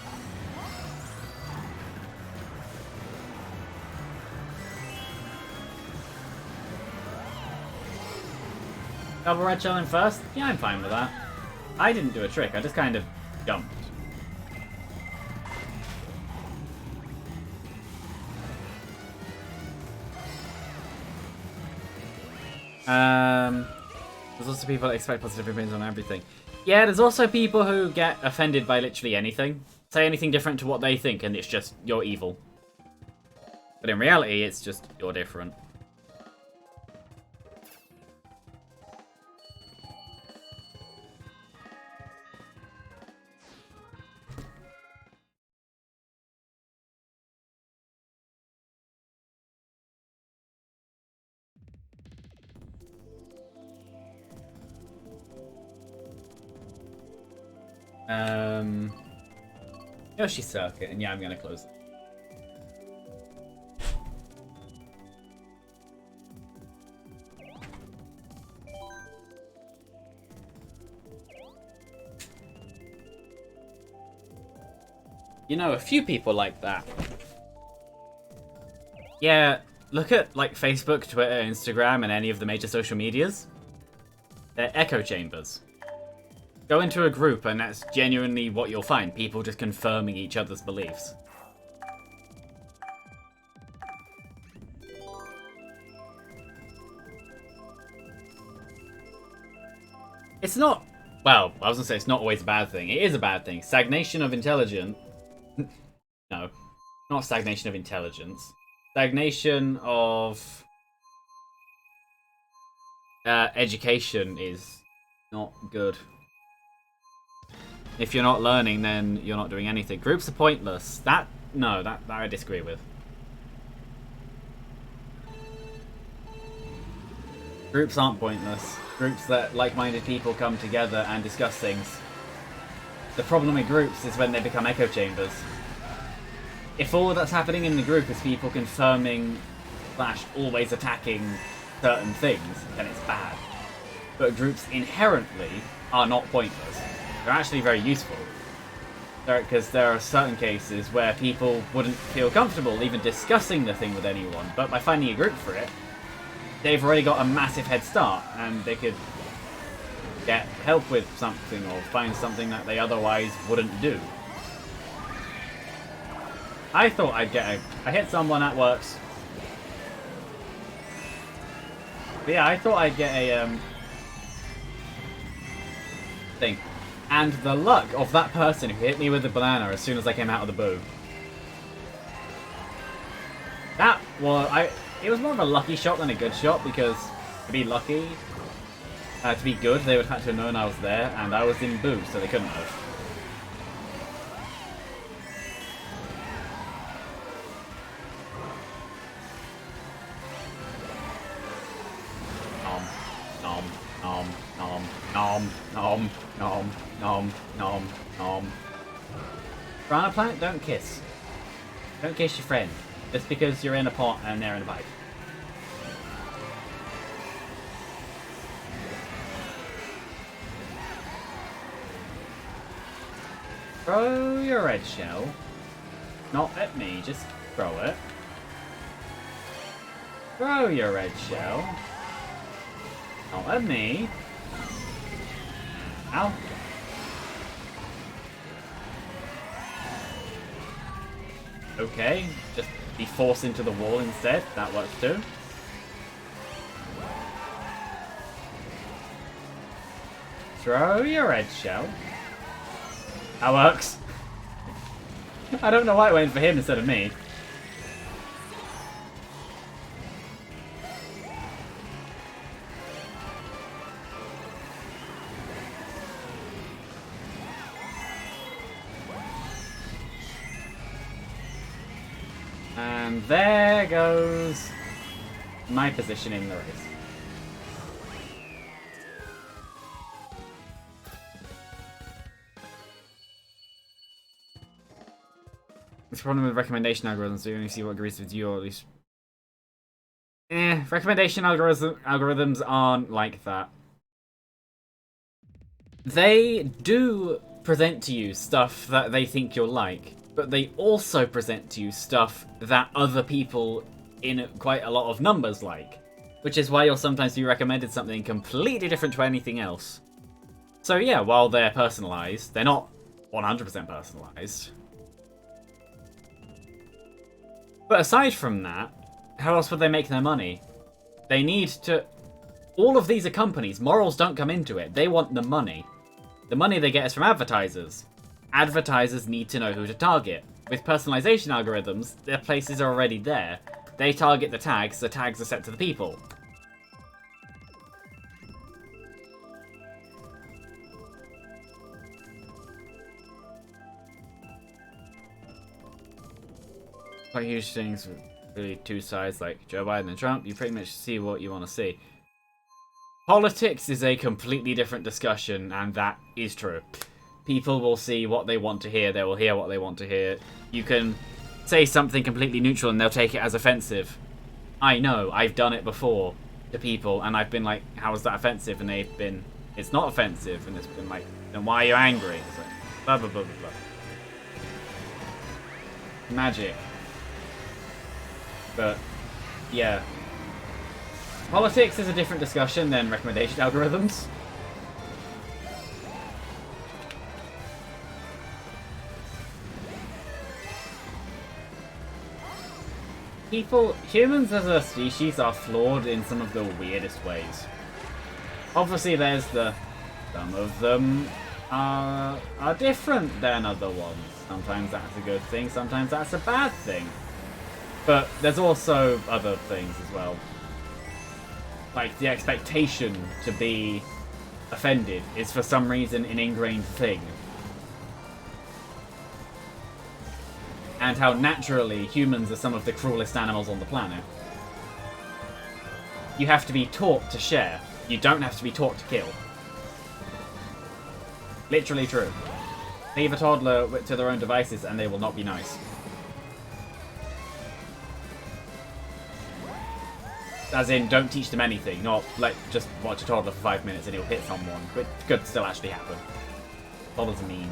Double red shell in first? Yeah, I'm fine with that. I didn't do a trick, I just kind of jumped. There's also people that expect positive opinions on everything. Yeah, there's also people who get offended by literally anything. Say anything different to what they think and it's just, you're evil. But in reality, it's just you're different. Yoshi Circuit, and yeah, I'm gonna close it. You know, a few people like that. Yeah, look at like Facebook, Twitter, Instagram, and any of the major social medias. They're echo chambers. Go into a group and that's genuinely what you'll find. People just confirming each other's beliefs. It's not... Well, I was going to say it's not always a bad thing. It is a bad thing. Stagnation of intelligence... No. Not stagnation of intelligence. Stagnation of... education is not good. If you're not learning, then you're not doing anything. Groups are pointless. That I disagree with. Groups aren't pointless. Groups that like-minded people come together and discuss things. The problem with groups is when they become echo chambers. If all that's happening in the group is people confirming / always attacking certain things, then it's bad. But groups inherently are not pointless. They're actually very useful. Because there are certain cases where people wouldn't feel comfortable even discussing the thing with anyone, but by finding a group for it, they've already got a massive head start, and they could get help with something or find something that they otherwise wouldn't do. I thought I'd get I hit someone at works. But yeah, I thought I'd get a thing. And the luck of that person who hit me with the banana as soon as I came out of the boo. That was... It was more of a lucky shot than a good shot, because to be lucky, to be good, they would have to have known I was there, and I was in boo, so they couldn't have. Nom. Piranha Plant, don't kiss. Don't kiss your friend. Just because you're in a pot and they're in a pipe. Throw your red shell. Not at me, just throw it. Throw your red shell. Not at me. Ow. Okay, just be forced into the wall instead. That works too. Throw your red shell. That works. I don't know why it went for him instead of me. And there goes my position in the race. It's a problem with recommendation algorithms, so you only see what agrees with you, or at least... recommendation algorithms aren't like that. They do present to you stuff that they think you'll like, but they also present to you stuff that other people in quite a lot of numbers like, which is why you'll sometimes be recommended something completely different to anything else. So yeah, while they're personalized, they're not 100% personalized. But aside from that, how else would they make their money? They need to... All of these are companies. Morals don't come into it. They want the money. The money they get is from advertisers. Advertisers need to know who to target. With personalization algorithms, their places are already there. They target the tags are set to the people. Quite huge things with really two sides like Joe Biden and Trump. You pretty much see what you want to see. Politics is a completely different discussion, and that is true. People will see what they want to hear. They will hear what they want to hear. You can say something completely neutral and they'll take it as offensive. I know, I've done it before to people, and I've been like, how is that offensive? And they've been, it's not offensive. And it's been like, then why are you angry? It's like, blah, blah, blah, blah, blah. Magic. But, yeah. Politics is a different discussion than recommendation algorithms. Humans as a species are flawed in some of the weirdest ways. Obviously there's some of them are different than other ones. Sometimes that's a good thing, sometimes that's a bad thing. But there's also other things as well. Like, the expectation to be offended is for some reason an ingrained thing. And how naturally humans are some of the cruelest animals on the planet. You have to be taught to share. You don't have to be taught to kill. Literally true. Leave a toddler to their own devices and they will not be nice. As in, don't teach them anything, not like just watch a toddler for 5 minutes and he'll hit someone. But it could still actually happen. Toddlers are mean.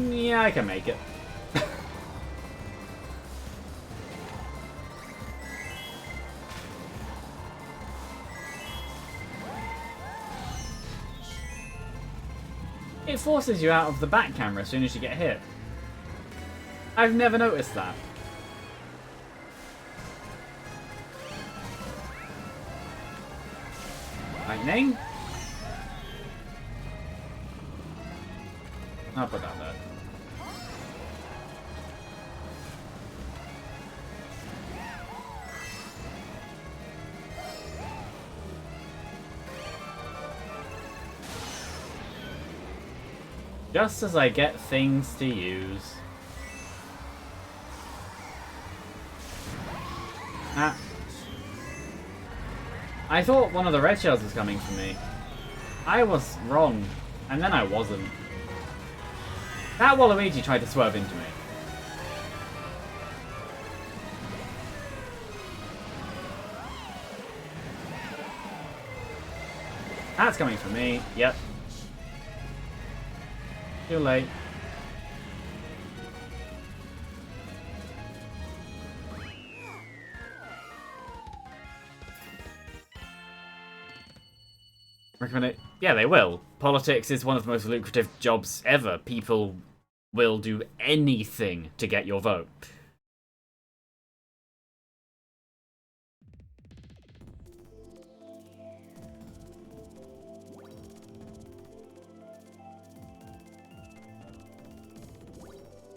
Yeah, I can make it. It forces you out of the back camera as soon as you get hit. I've never noticed that. Lightning? I'll put that there. Just as I get things to use. Ah. I thought one of the red shells was coming for me. I was wrong, and then I wasn't. That Waluigi tried to swerve into me. That's coming for me. Yep. Too late. Recommend it? Yeah, they will. Politics is one of the most lucrative jobs ever. People will do anything to get your vote.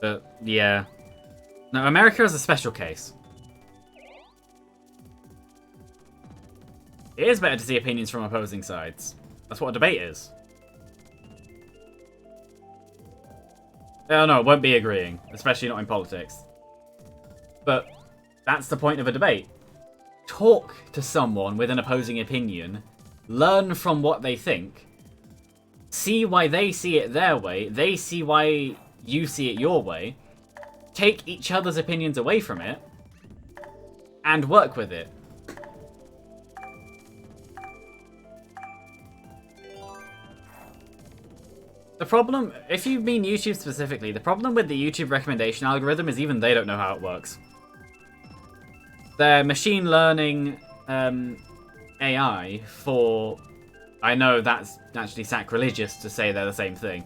But, yeah. No, America is a special case. It is better to see opinions from opposing sides. That's what a debate is. Oh no, it won't be agreeing. Especially not in politics. But that's the point of a debate. Talk to someone with an opposing opinion. Learn from what they think. See why they see it their way. They see why you see it your way. Take each other's opinions away from it. And work with it. The problem, if you mean YouTube specifically, the problem with the YouTube recommendation algorithm is even they don't know how it works. Their machine learning AI for... I know that's actually sacrilegious to say they're the same thing.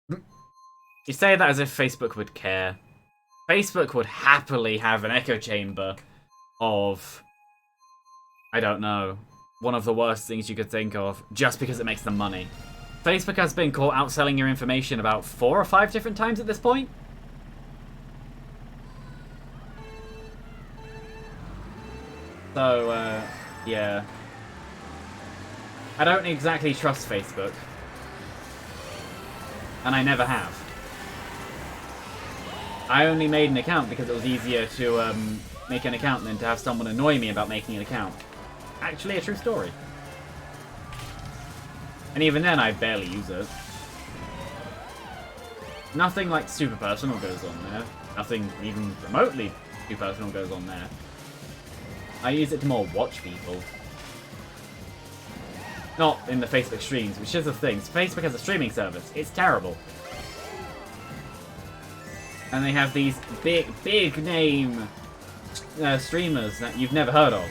You say that as if Facebook would care. Facebook would happily have an echo chamber of, I don't know, one of the worst things you could think of, just because it makes them money. Facebook has been caught outselling your information about 4 or 5 different times at this point. So, yeah. I don't exactly trust Facebook. And I never have. I only made an account because it was easier to make an account than to have someone annoy me about making an account. Actually, a true story. And even then, I barely use it. Nothing like super personal goes on there. Nothing even remotely too personal goes on there. I use it to more watch people. Not in the Facebook streams, which is the thing. Facebook has a streaming service. It's terrible. And they have these big name streamers that you've never heard of.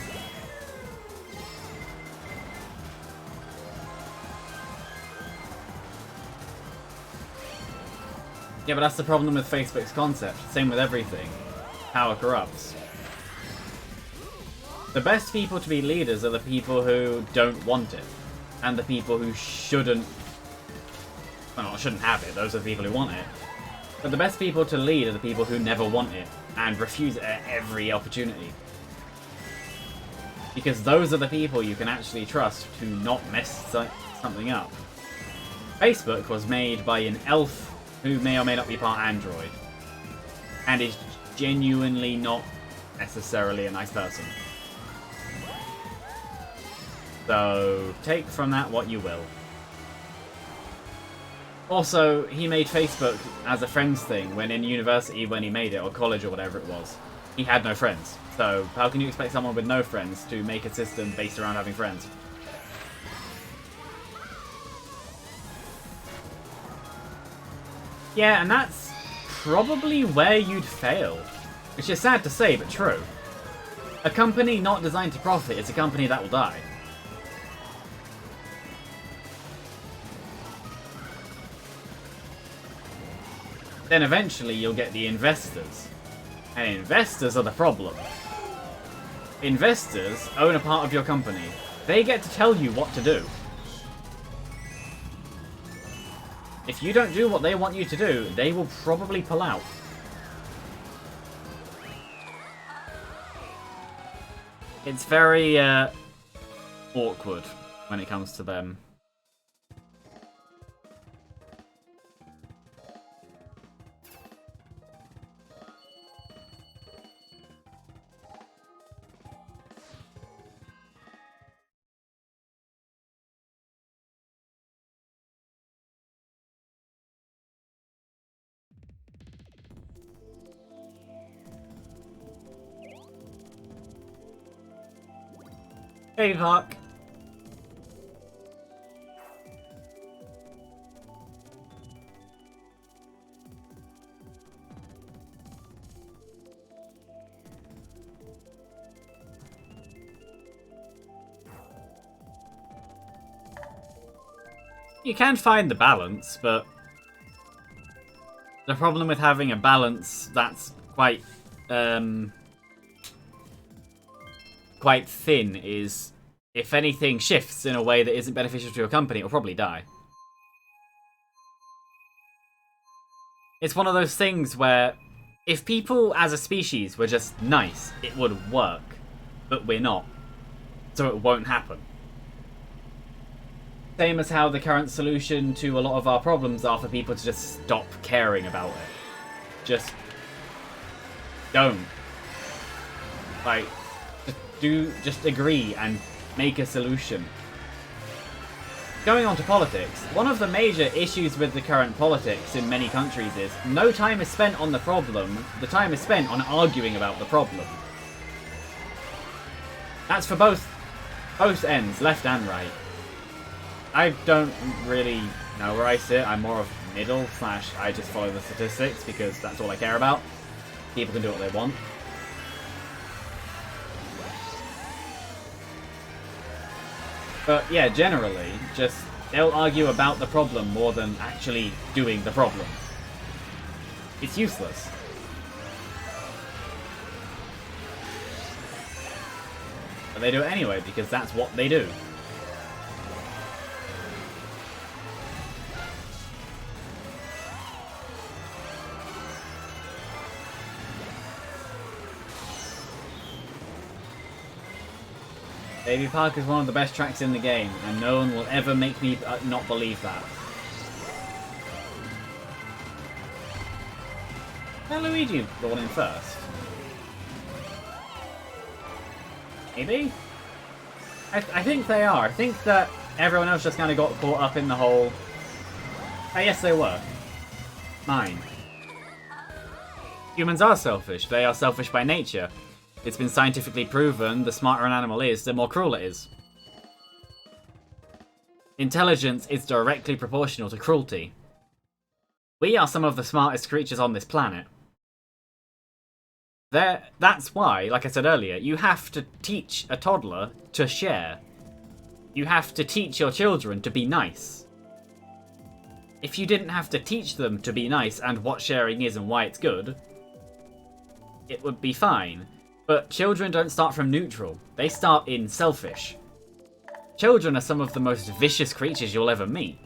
Yeah, but that's the problem with Facebook's concept. Same with everything. Power corrupts. The best people to be leaders are the people who don't want it. And the people who shouldn't... Well, shouldn't have it. Those are the people who want it. But the best people to lead are the people who never want it. And refuse it at every opportunity. Because those are the people you can actually trust to not mess something up. Facebook was made by an elf who may or may not be part Android. And is genuinely not necessarily a nice person. So, take from that what you will. Also, he made Facebook as a friends thing when in university when he made it, or college or whatever it was. He had no friends. So, how can you expect someone with no friends to make a system based around having friends? Yeah, and that's probably where you'd fail. Which is sad to say, but true. A company not designed to profit is a company that will die. Then eventually you'll get the investors. And investors are the problem. Investors own a part of your company. They get to tell you what to do. If you don't do what they want you to do, they will probably pull out. It's very awkward when it comes to them. Hey, Hawk. You can find the balance, but the problem with having a balance that's quite thin is if anything shifts in a way that isn't beneficial to your company, it'll probably die. It's one of those things where if people as a species were just nice, it would work. But we're not. So it won't happen. Same as how the current solution to a lot of our problems are for people to just stop caring about it. Just don't. Like, just agree and make a solution. Going on to politics, one of the major issues with the current politics in many countries is no time is spent on the problem, the time is spent on arguing about the problem. That's for both ends, left and right. I don't really know where I sit, I'm more of middle / I just follow the statistics because that's all I care about. People can do what they want. But yeah, generally, just they'll argue about the problem more than actually doing the problem. It's useless. But they do it anyway, because that's what they do. Baby Park is one of the best tracks in the game, and no one will ever make me not believe that. Now Luigi brought in first. Maybe? I think they are. I think that everyone else just kind of got caught up in the whole... Oh, yes, they were. Mine. Humans are selfish. They are selfish by nature. It's been scientifically proven the smarter an animal is, the more cruel it is. Intelligence is directly proportional to cruelty. We are some of the smartest creatures on this planet. That's why, like I said earlier, you have to teach a toddler to share. You have to teach your children to be nice. If you didn't have to teach them to be nice and what sharing is and why it's good, it would be fine. But children don't start from neutral. They start in selfish. Children are some of the most vicious creatures you'll ever meet.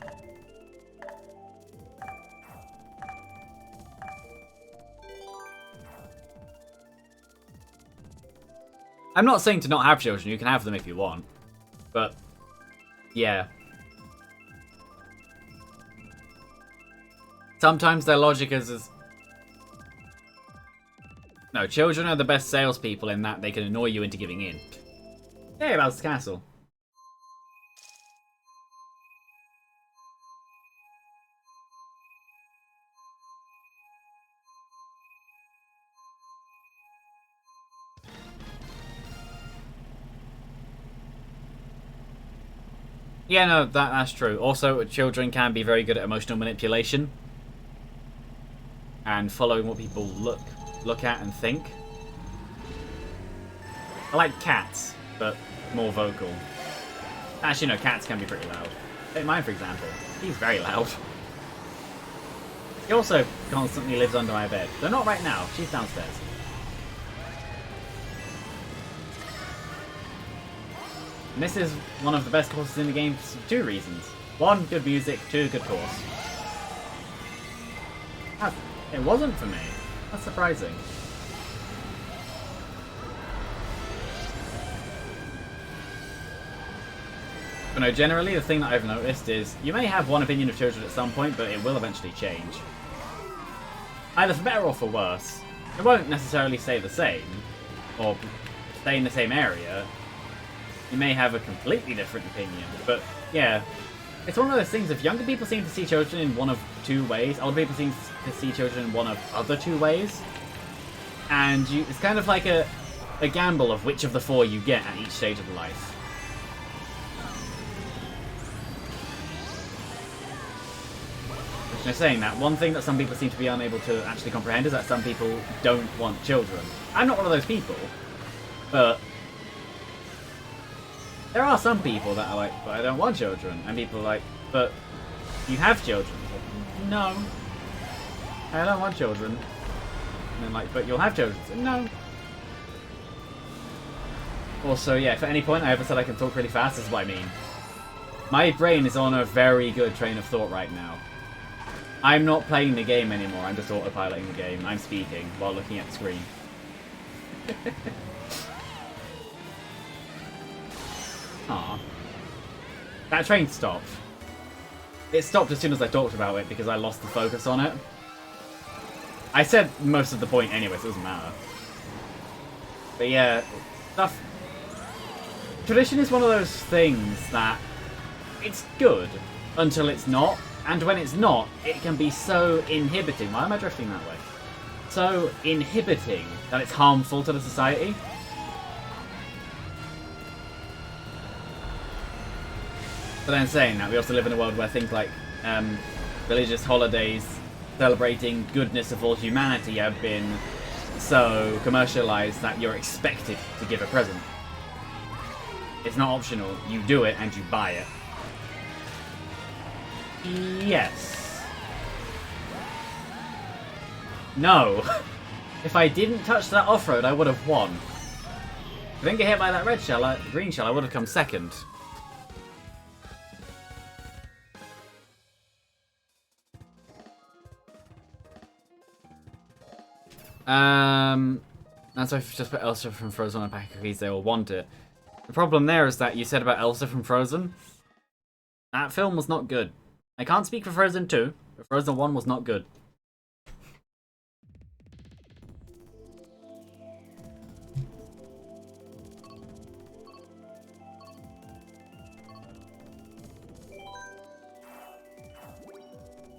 I'm not saying to not have children, you can have them if you want. But, yeah. Sometimes their logic is... No, children are the best salespeople in that they can annoy you into giving in. Hey, Bowser's Castle. Yeah, no, that's true. Also, children can be very good at emotional manipulation. And following what people look at and think. I like cats, but more vocal. Actually, no, cats can be pretty loud. Take mine, for example. He's very loud. He also constantly lives under my bed. Though not right now. She's downstairs. And this is one of the best courses in the game for two reasons. One, good music. Two, good course. It wasn't for me. That's surprising. But no, generally the thing that I've noticed is you may have one opinion of children at some point, but it will eventually change. Either for better or for worse. It won't necessarily stay the same, or stay in the same area. You may have a completely different opinion, but yeah. It's one of those things, if younger people seem to see children in one of two ways, older people seem to see children in one of other two ways. And it's kind of like a gamble of which of the four you get at each stage of life. Now, saying that, one thing that some people seem to be unable to actually comprehend is that some people don't want children. I'm not one of those people, but there are some people that are like, but I don't want children. And people are like, but you have children. Like, no, I don't want children. And then like, but you'll have children. So, no. Also, yeah, if at any point I ever said I can talk really fast, this is what I mean. My brain is on a very good train of thought right now. I'm not playing the game anymore, I'm just autopiloting the game. I'm speaking while looking at the screen. Aww. That train stopped. It stopped as soon as I talked about it because I lost the focus on it. I said most of the point anyway, so it doesn't matter. But yeah, stuff. Tradition is one of those things that it's good until it's not, and when it's not, it can be so inhibiting. Why am I drifting that way? So inhibiting that it's harmful to the society. But then saying that, we also live in a world where things like religious holidays celebrating goodness of all humanity have been so commercialized that you're expected to give a present. It's not optional. You do it and you buy it. Yes. No. If I didn't touch that off-road, I would have won. I didn't get hit by that red shell, green shell, I would have come second. That's why if you just put Elsa from Frozen on a pack of cookies, they will want it. The problem there is that you said about Elsa from Frozen. That film was not good. I can't speak for Frozen 2, but Frozen 1 was not good.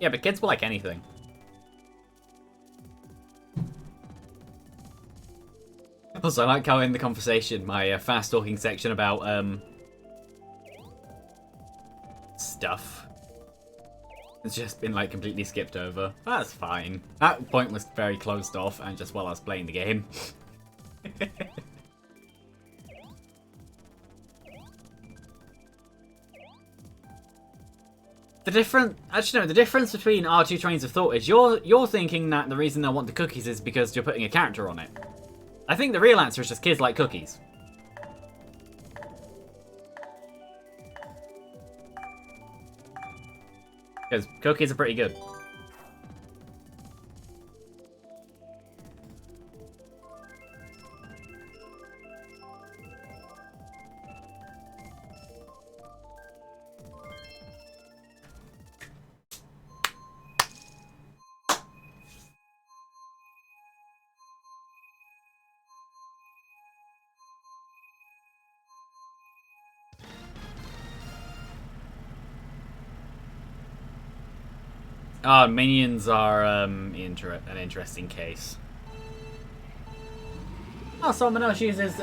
Yeah, but kids will like anything. Also, I like how in the conversation, my fast-talking section about, stuff has just been, like, completely skipped over. That's fine. That point was very closed off, and just while I was playing the game. The difference between our two trains of thought is you're thinking that the reason they'll want the cookies is because you're putting a character on it. I think the real answer is just kids like cookies. Because cookies are pretty good. Minions are an interesting case. Oh, someone else uses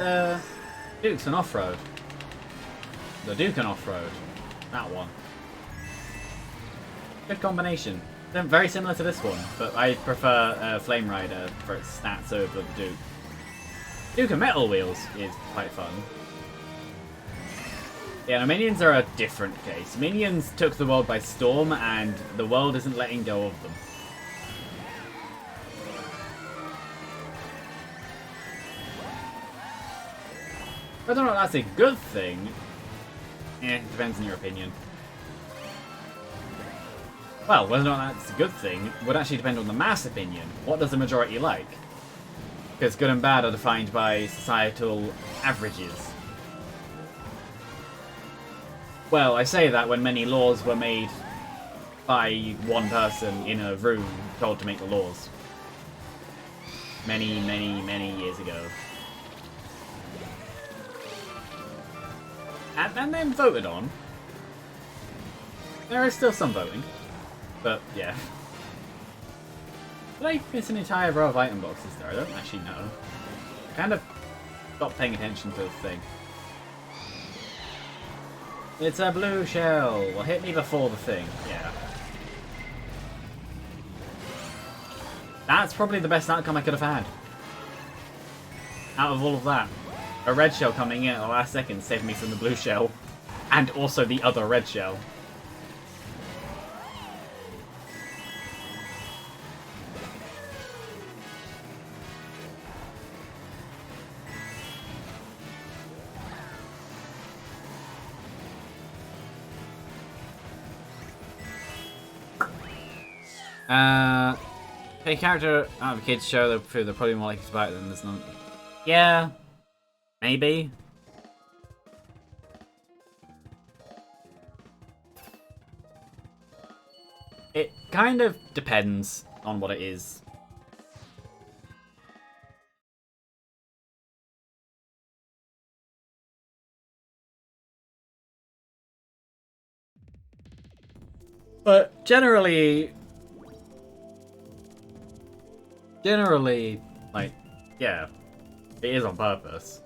Dukes and off-road. The Duke and off-road. That one. Good combination. They're very similar to this one, but I prefer Flame Rider for its stats over the Duke. Duke and Metal Wheels is quite fun. Yeah, no, Minions are a different case. Minions took the world by storm, and the world isn't letting go of them. Whether or not that's a good thing, depends on your opinion. Well, whether or not that's a good thing would actually depend on the mass opinion. What does the majority like? Because good and bad are defined by societal averages. Well, I say that when many laws were made by one person in a room told to make the laws. Many, many, many years ago. And then voted on. There is still some voting. But, yeah. Did I miss an entire row of item boxes there? I don't actually know. I kind of stopped paying attention to the thing. It's a blue shell. Well, hit me before the thing. Yeah. That's probably the best outcome I could have had. Out of all of that. A red shell coming in at the last second saved me from the blue shell. And also the other red shell. A character out of a kid's show, they're probably more likely to buy it than there's none. Yeah, maybe. It kind of depends on what it is. But generally, like, yeah, it is on purpose.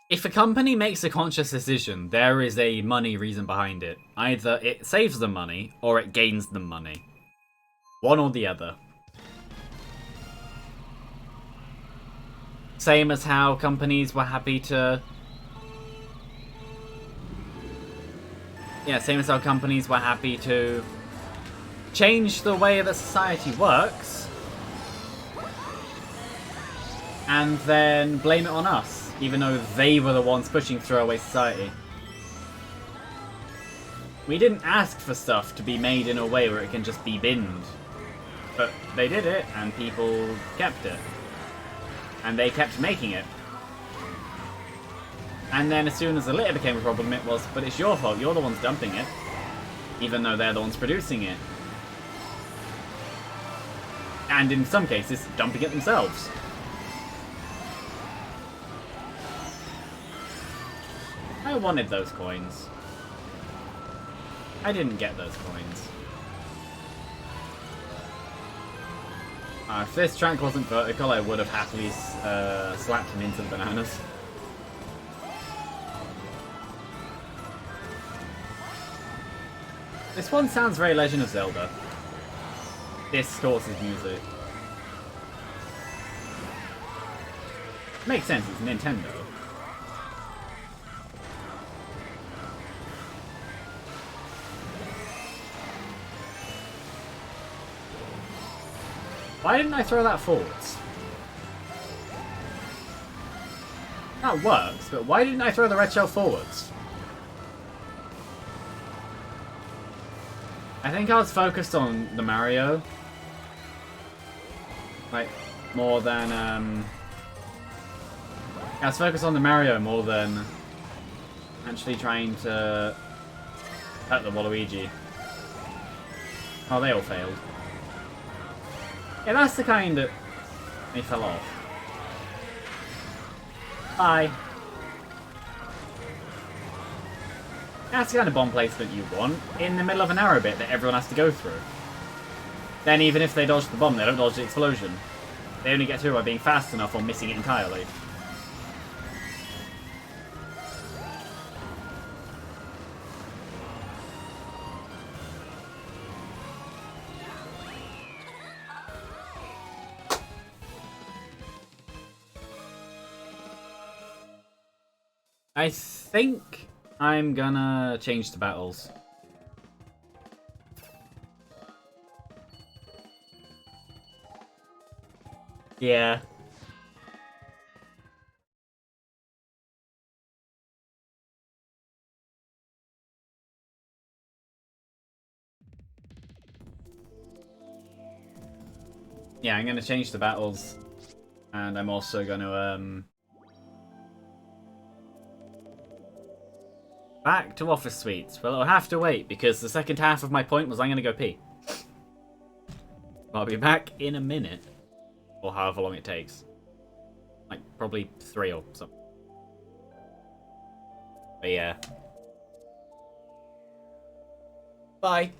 If a company makes a conscious decision, there is a money reason behind it. Either it saves them money, or it gains them money. One or the other. Same as how companies were happy to... Yeah, same as how companies were happy to change the way that society works and then blame it on us, even though they were the ones pushing throwaway society. We didn't ask for stuff to be made in a way where it can just be binned. But they did it, and people kept it. And they kept making it. And then as soon as the litter became a problem, it was, but it's your fault, you're the ones dumping it. Even though they're the ones producing it. And in some cases, dumping it themselves. I wanted those coins. I didn't get those coins. If this track wasn't vertical, I would have happily slapped him into the bananas. This one sounds very Legend of Zelda. This course's music. Makes sense, it's Nintendo. Why didn't I throw that forwards? That works, but why didn't I throw the red shell forwards? I think I was focused on the Mario. Like, more than, I was focused on the Mario more than actually trying to hurt the Waluigi. Oh, they all failed. Yeah, that's the kind that they fell off. Bye. That's the kind of bomb placement you want in the middle of an arrow bit that everyone has to go through. Then even if they dodge the bomb, they don't dodge the explosion. They only get through by being fast enough or missing it entirely. I think I'm gonna change the battles. Yeah. Yeah, I'm gonna change the battles. And I'm also gonna, back to Office Suites. Well, I'll have to wait, because the second half of my point was I'm gonna go pee. I'll be back in a minute. Or however long it takes. Like, probably 3 or something. But yeah. Bye.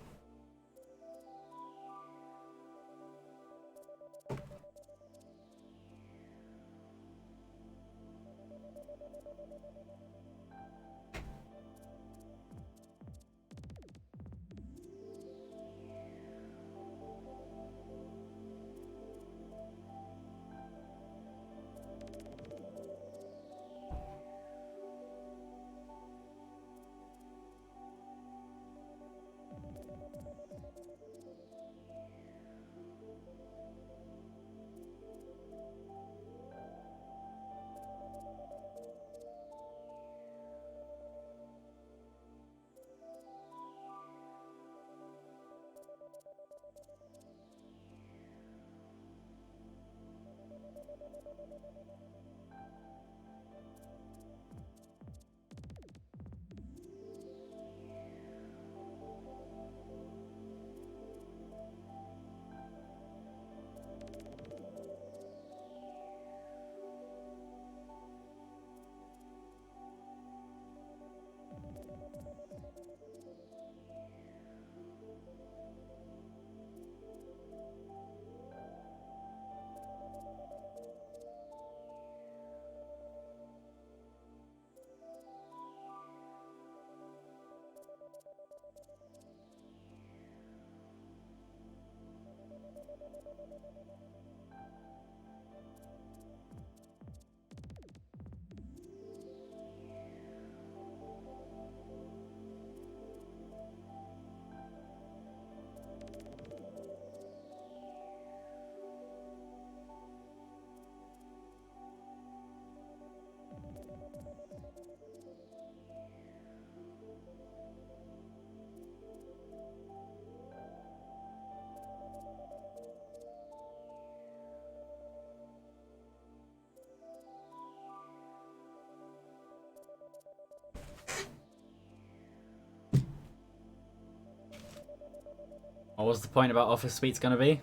What was the point about Office Suite's gonna be?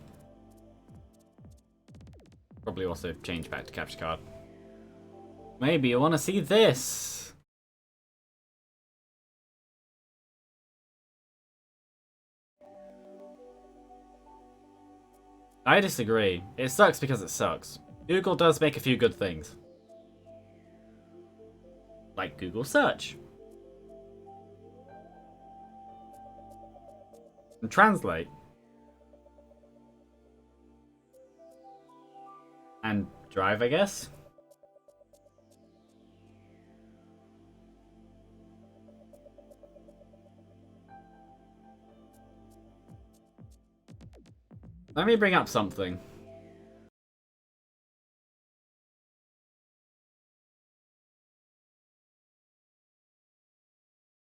Probably also change back to capture card. Maybe you want to see this. I disagree. It sucks because it sucks. Google does make a few good things. Like Google Search. And Translate. And Drive, I guess. Let me bring up something.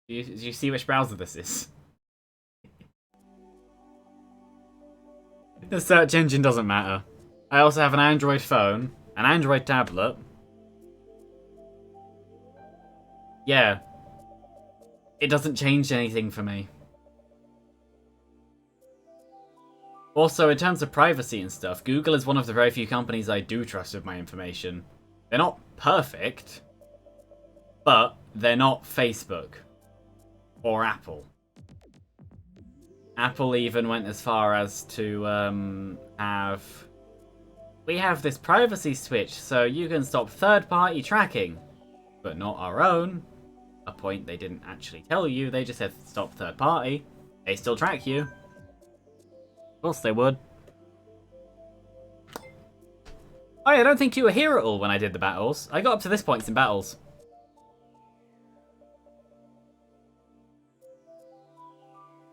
Do you see which browser this is? The search engine doesn't matter. I also have an Android phone, an Android tablet. Yeah. It doesn't change anything for me. Also, in terms of privacy and stuff, Google is one of the very few companies I do trust with my information. They're not perfect, but they're not Facebook or Apple. Apple even went as far as to we have this privacy switch so you can stop third-party tracking, but not our own. A point they didn't actually tell you, they just said stop third-party. They still track you. Of course they would. Oh yeah, I don't think you were here at all when I did the battles. I got up to this point in battles.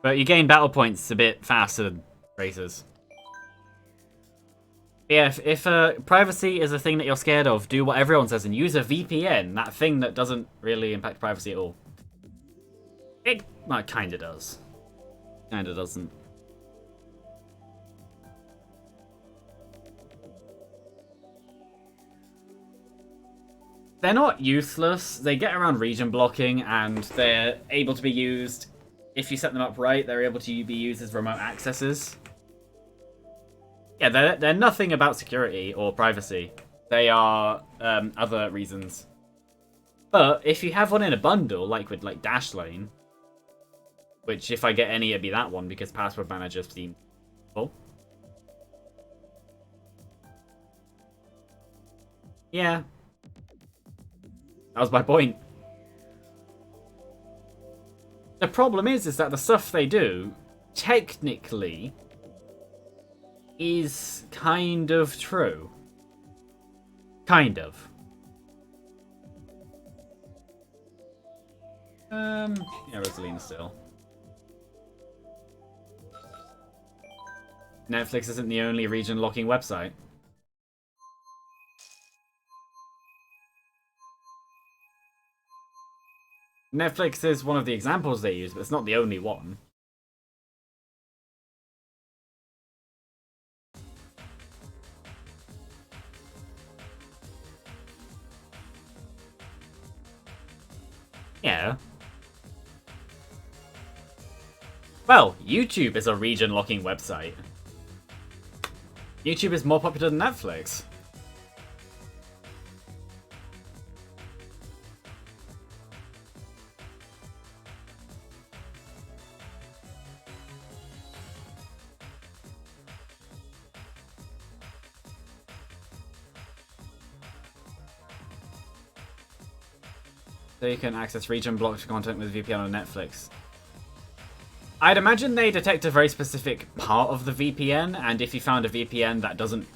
But you gain battle points a bit faster than racers. Yeah, if privacy is a thing that you're scared of, do what everyone says and use a VPN, that thing that doesn't really impact privacy at all. It kinda does. Kinda doesn't. They're not useless. They get around region blocking and they're able to be used, if you set them up right, they're able to be used as remote accesses. Yeah, they're nothing about security or privacy. They are other reasons. But if you have one in a bundle, like with Dashlane, which if I get any, it'd be that one because Password Manager seems full. Yeah. That was my point. The problem is that the stuff they do, technically, is kind of true. Kind of. Yeah, Rosaline still. Netflix isn't the only region locking website. Netflix is one of the examples they use, but it's not the only one. Yeah. Well, YouTube is a region-locking website. YouTube is more popular than Netflix. So you can access region-blocked content with VPN on Netflix. I'd imagine they detect a very specific part of the VPN, and if you found a VPN that doesn't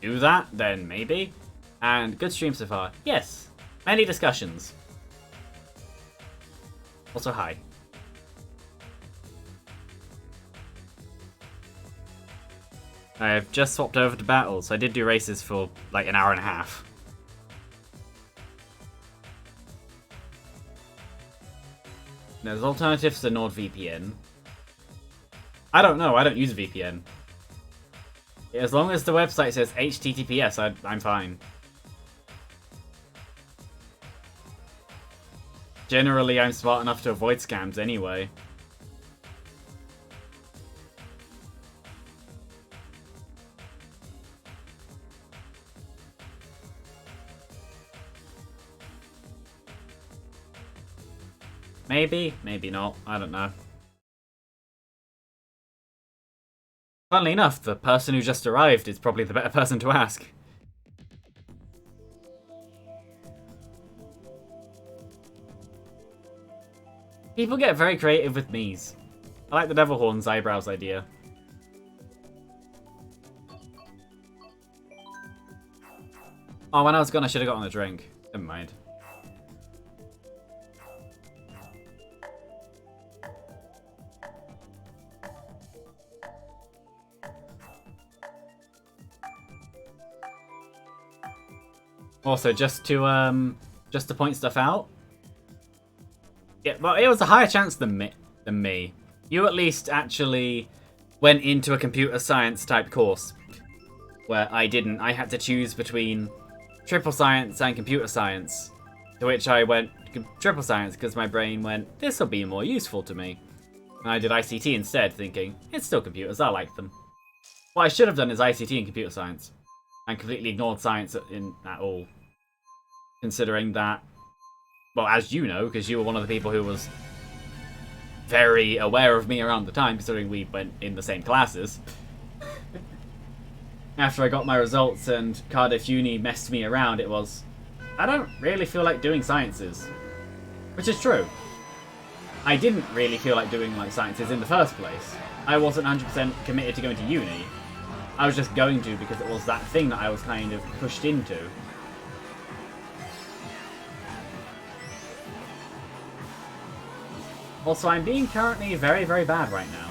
do that, then maybe. And good stream so far. Yes. Many discussions. Also, hi. I've just swapped over to battles. I did do races for like an hour and a half. There's alternatives to NordVPN. I don't know, I don't use VPN. As long as the website says HTTPS, I'm fine. Generally, I'm smart enough to avoid scams anyway. Maybe, maybe not. I don't know. Funnily enough, the person who just arrived is probably the better person to ask. People get very creative with me's. I like the Devil Horn's eyebrows idea. Oh, when I was gone, I should have gotten a drink. Never mind. Also, just to point stuff out. Yeah, well, it was a higher chance than me. You at least actually went into a computer science type course, where I didn't. I had to choose between triple science and computer science, to which I went triple science because my brain went, this will be more useful to me. And I did ICT instead, thinking, it's still computers, I like them. What I should have done is ICT and computer science, and completely ignored science at all. Considering that, well, as you know, because you were one of the people who was very aware of me around the time, considering we went in the same classes. After I got my results and Cardiff Uni messed me around, it was, I don't really feel like doing sciences. Which is true. I didn't really feel like doing sciences in the first place. I wasn't 100% committed to going to uni. I was just going to because it was that thing that I was kind of pushed into. Also, I'm being currently very, very bad right now.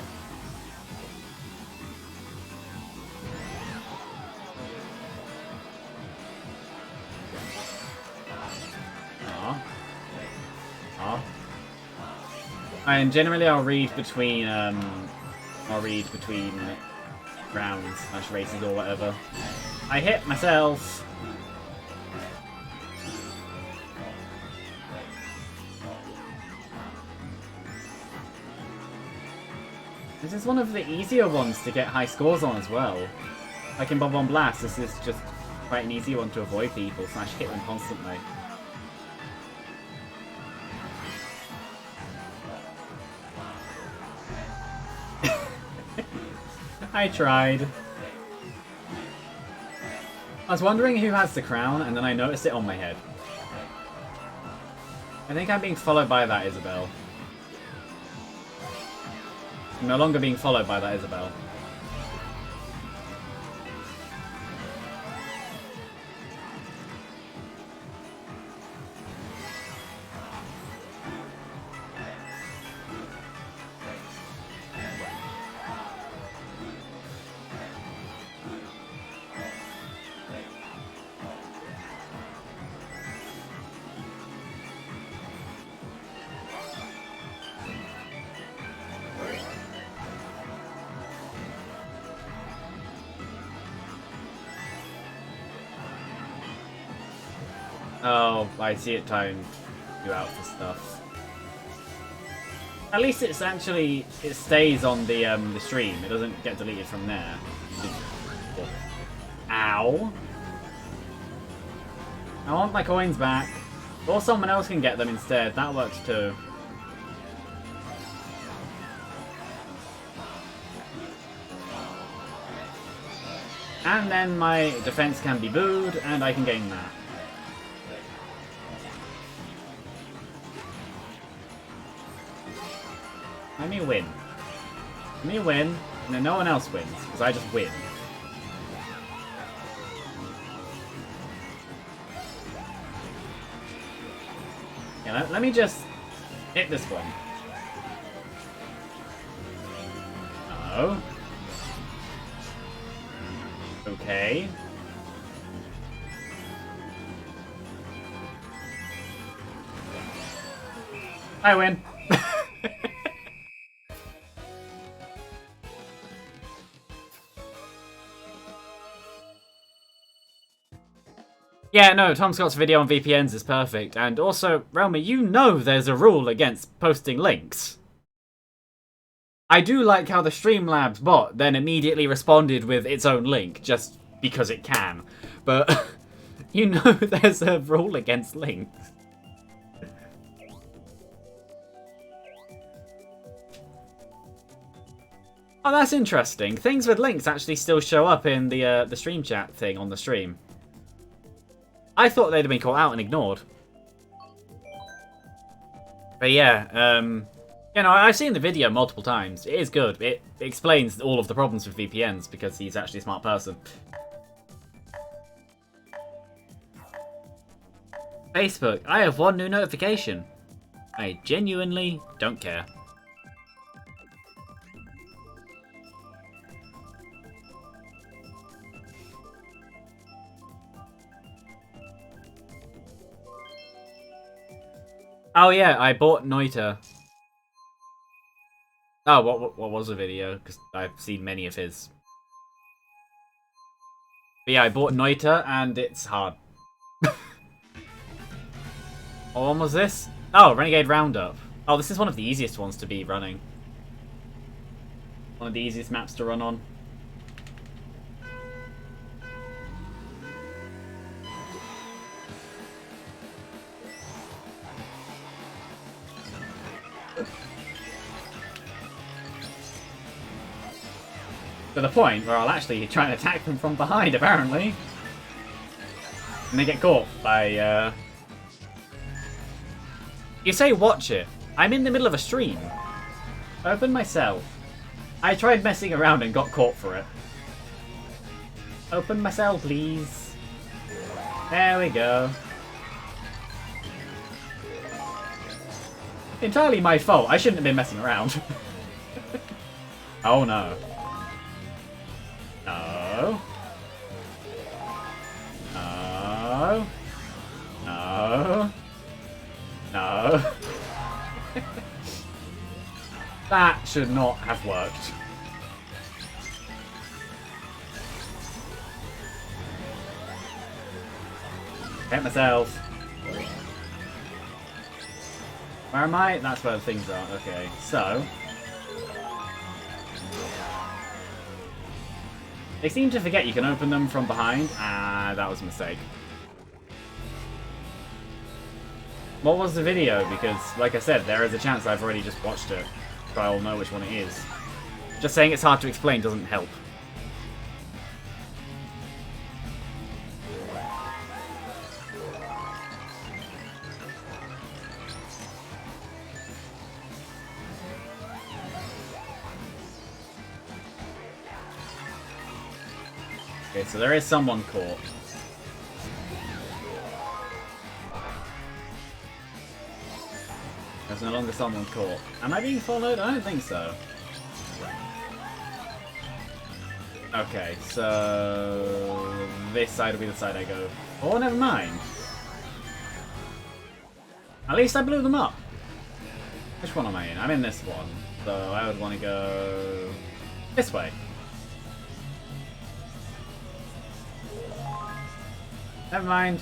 And generally, I'll read between rounds / races or whatever. I hit myself. This is one of the easier ones to get high scores on as well. Like in Bob on Blast, this is just quite an easy one to avoid people / hit them constantly. I tried. I was wondering who has the crown, and then I noticed it on my head. I think I'm being followed by that Isabel. I'm no longer being followed by that Isabel. Oh, I see it timed you out for stuff. At least it stays on the stream. It doesn't get deleted from there. Ow! I want my coins back. Or someone else can get them instead. That works too. And then my defense can be booed, and I can gain that. Let me win. Let me win, and then no one else wins, because I just win. Yeah, let me just hit this one. Oh. Okay. I win. Yeah, no, Tom Scott's video on VPNs is perfect. And also, Realmy, you know there's a rule against posting links. I do like how the Streamlabs bot then immediately responded with its own link, just because it can. But, you know there's a rule against links. Oh, that's interesting. Things with links actually still show up in the stream chat thing on the stream. I thought they'd have been caught out and ignored. But yeah, you know, I've seen the video multiple times. It is good. It explains all of the problems with VPNs because he's actually a smart person. Facebook, I have one new notification. I genuinely don't care. Oh yeah, I bought Noita. Oh, what was the video? Because I've seen many of his. But yeah, I bought Noita and it's hard. What one was this? Oh, Renegade Roundup. Oh, this is one of the easiest ones to be running. One of the easiest maps to run on. To the point where I'll actually try and attack them from behind, apparently. And they get caught by, You say watch it. I'm in the middle of a stream. Open myself. I tried messing around and got caught for it. Open myself, please. There we go. Entirely my fault. I shouldn't have been messing around. Oh no. No. No. No. No. That should not have worked. Hit myself. Where am I? That's where the things are. Okay, so... They seem to forget you can open them from behind. Ah, that was a mistake. What was the video? Because, like I said, there is a chance I've already just watched it. So I'll know which one it is. Just saying it's hard to explain doesn't help. Okay, so there is someone caught. There's no longer someone caught. Am I being followed? I don't think so. Okay, so... This side will be the side I go. Oh, never mind. At least I blew them up. Which one am I in? I'm in this one. So I would want to go... this way. Never mind.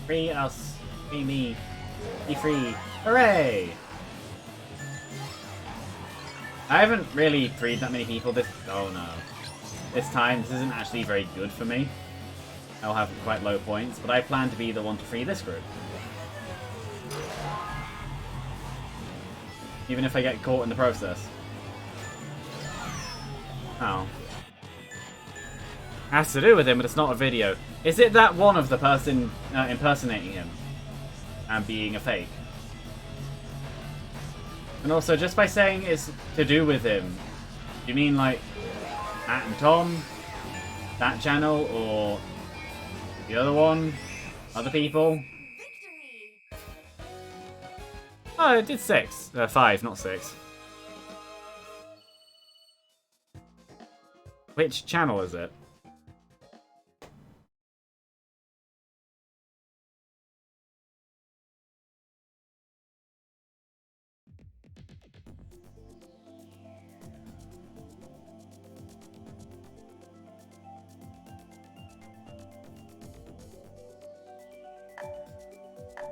Free us. Free me. Be free. Hooray! I haven't really freed that many people this... Oh no. This time, this isn't actually very good for me. I'll have quite low points, but I plan to be the one to free this group. Even if I get caught in the process. Oh. Has to do with him, but it's not a video. Is it that one of the person impersonating him and being a fake? And also, just by saying it's to do with him, do you mean like Matt and Tom, that channel, or the other one, other people? Oh, it did 6. 5, not 6. Which channel is it?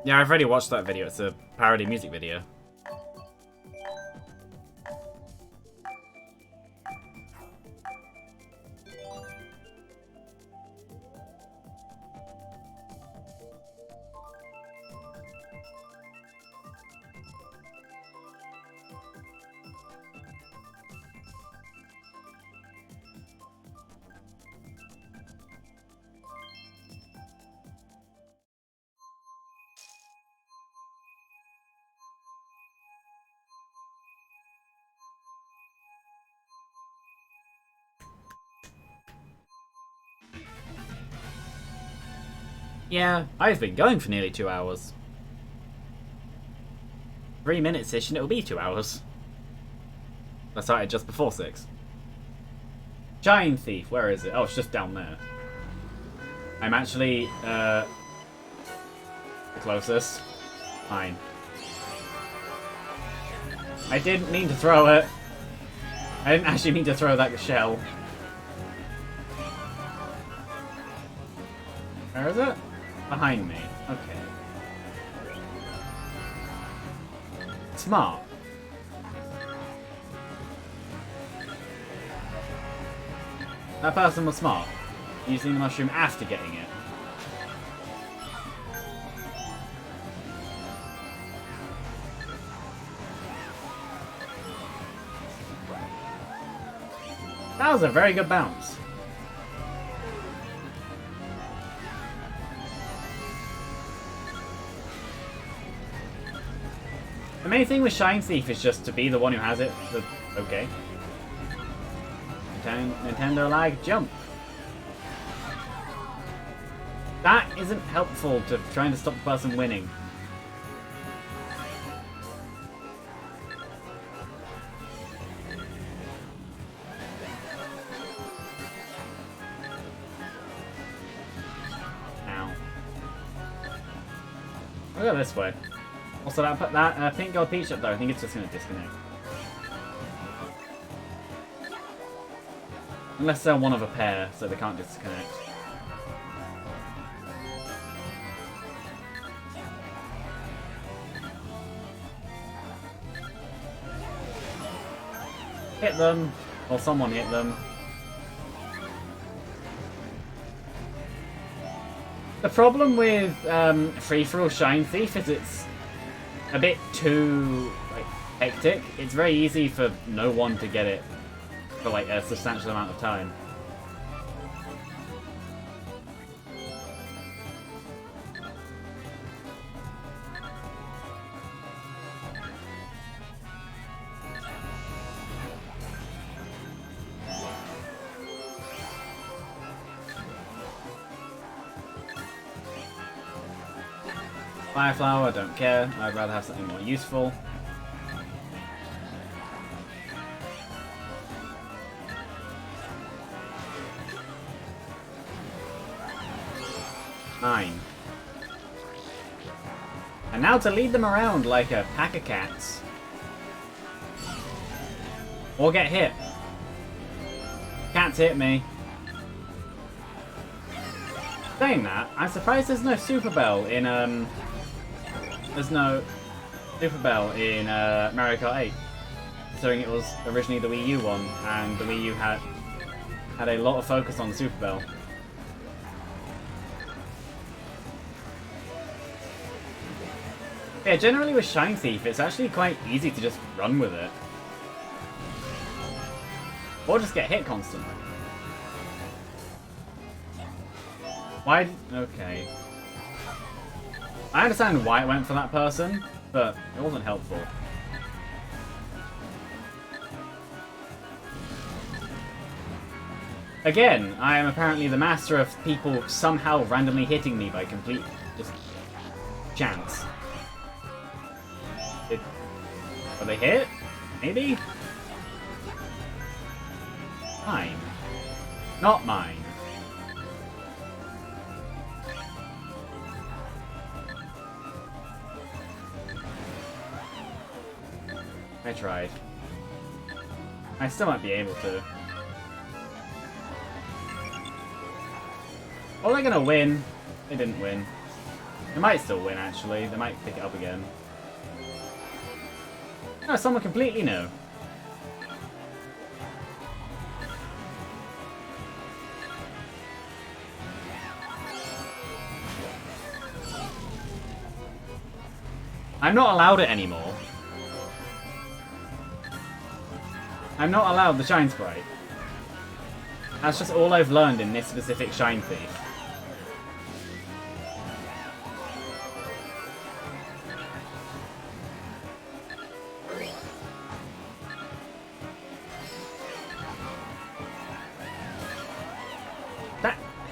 Yeah, I've already watched that video. It's a parody music video. Yeah, I've been going for nearly 2 hours. 3 minutes-ish and it'll be 2 hours. I started just before 6. Giant Thief, where is it? Oh, it's just down there. I'm actually, the closest. Fine. I didn't mean to throw it. I didn't actually mean to throw that shell. Where is it? Behind me. Okay. Smart. That person was smart. Using the mushroom after getting it. That was a very good bounce. The main thing with Shine Thief is just to be the one who has it. Okay. Nintendo lag jump. That isn't helpful to trying to stop the person winning. Ow. I'll go this way. Also, that pink gold peach up there, I think it's just going to disconnect. Unless they're one of a pair, so they can't disconnect. Hit them, or someone hit them. The problem with free-for-all Shine Thief is it's a bit too like hectic. It's very easy for no one to get it for like a substantial amount of time. Fireflower, I don't care. I'd rather have something more useful. Nine. And now to lead them around like a pack of cats. Or get hit. Cats hit me. Saying that, I'm surprised there's no Super Bell in there's no Super Bell in Mario Kart 8. Considering it was originally the Wii U one, and the Wii U had a lot of focus on the Super Bell. Yeah, generally with Shine Thief, it's actually quite easy to just run with it. Or just get hit constantly. Why? Okay. I understand why it went for that person, but it wasn't helpful. Again, I am apparently the master of people somehow randomly hitting me by complete just chance. Are they hit? Maybe? Mine. Not mine. I tried. I still might be able to. Oh, they're gonna win. They didn't win. They might still win, actually. They might pick it up again. No, someone completely new. I'm not allowed it anymore. I'm not allowed the Shine Sprite. That's just all I've learned in this specific Shine Thief.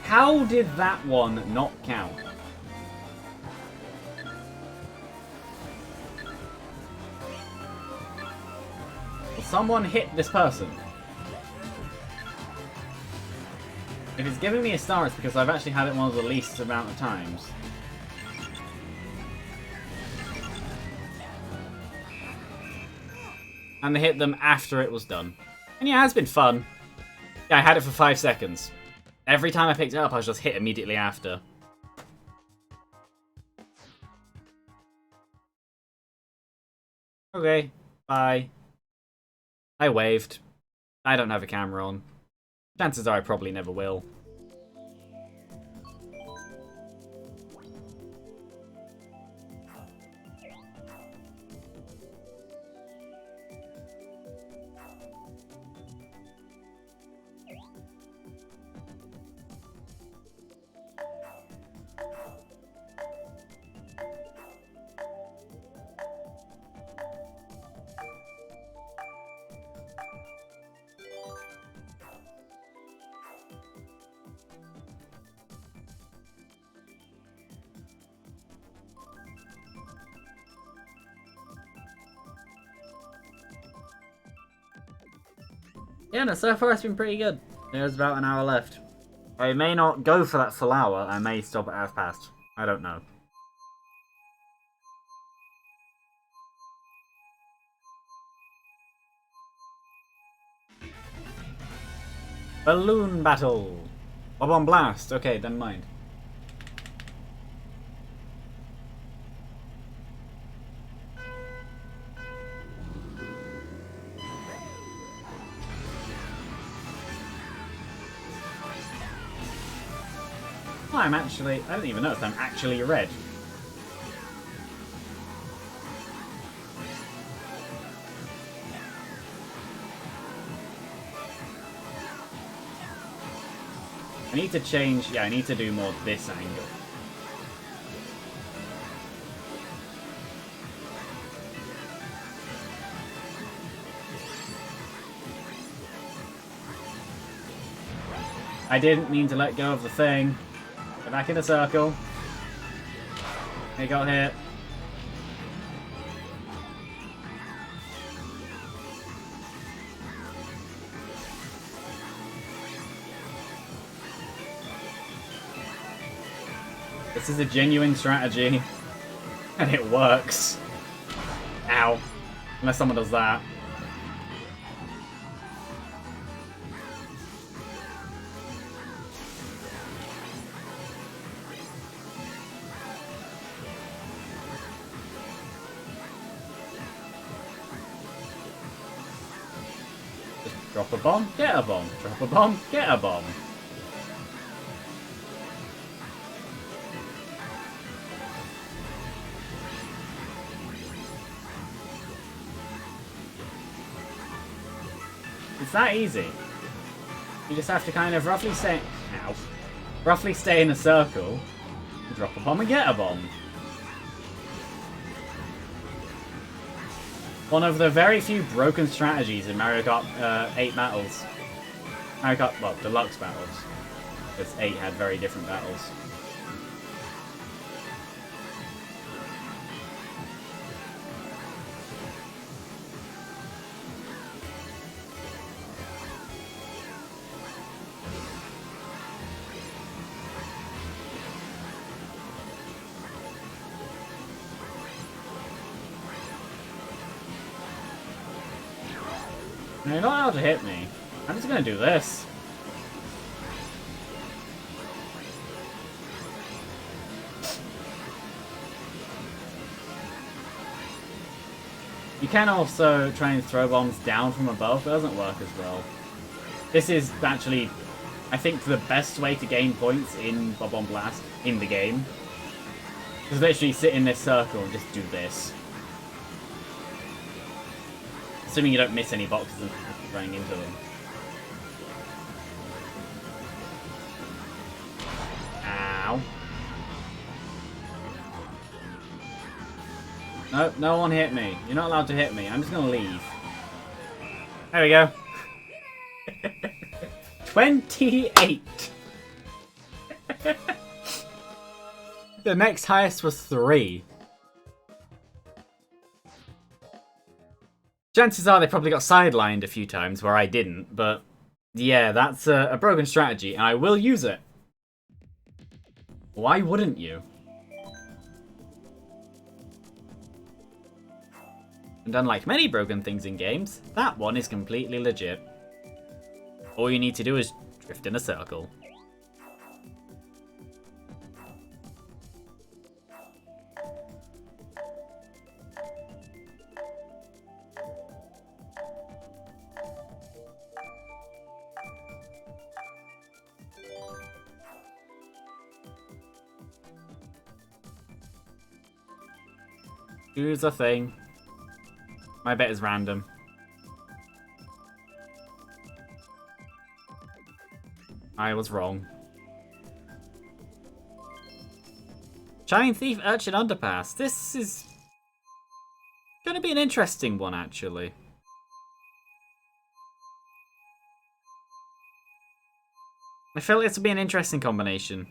How did that one not count? someone hit this person. If it's giving me a star, it's because I've actually had it one of the least amount of times. And they hit them after it was done. And yeah, it's been fun. Yeah, I had it for 5 seconds. Every time I picked it up, I was just hit immediately after. Okay, bye. I waved. I don't have a camera on. Chances are I probably never will. Yeah, no, so far it's been pretty good. There's about an hour left. I may not go for that full hour. I may stop at half past. I don't know. Balloon battle. Bob-on blast. Okay, then mind. I'm actually... I didn't even notice I'm actually red. I need to change... Yeah, I need to do more this angle. I didn't mean to let go of the thing. Go back in the circle. He got hit. This is a genuine strategy. And it works. Ow. Unless someone does that. Drop a bomb, get a bomb. Drop a bomb, get a bomb. It's that easy. You just have to kind of roughly stay... Ow. Roughly stay in a circle, drop a bomb and get a bomb. One of the very few broken strategies in Mario Kart 8 battles. Mario Kart, well, Deluxe battles. Because 8 had very different battles. You're not allowed to hit me. I'm just gonna do this. You can also try and throw bombs down from above, but it doesn't work as well. This is actually, I think, the best way to gain points in Bob-on Blast in the game. Just literally sit in this circle and just do this. Assuming you don't miss any boxes and running into them. Ow. No, no one hit me. You're not allowed to hit me. I'm just gonna leave. There we go. 28! The next highest was 3. Chances are they probably got sidelined a few times where I didn't, but yeah, that's a broken strategy, and I will use it. Why wouldn't you? And unlike many broken things in games, that one is completely legit. All you need to do is drift in a circle. Choose a thing. My bet is random. I was wrong. Shining Thief Urchin Underpass. This is going to be an interesting one, actually. I feel like this will be an interesting combination.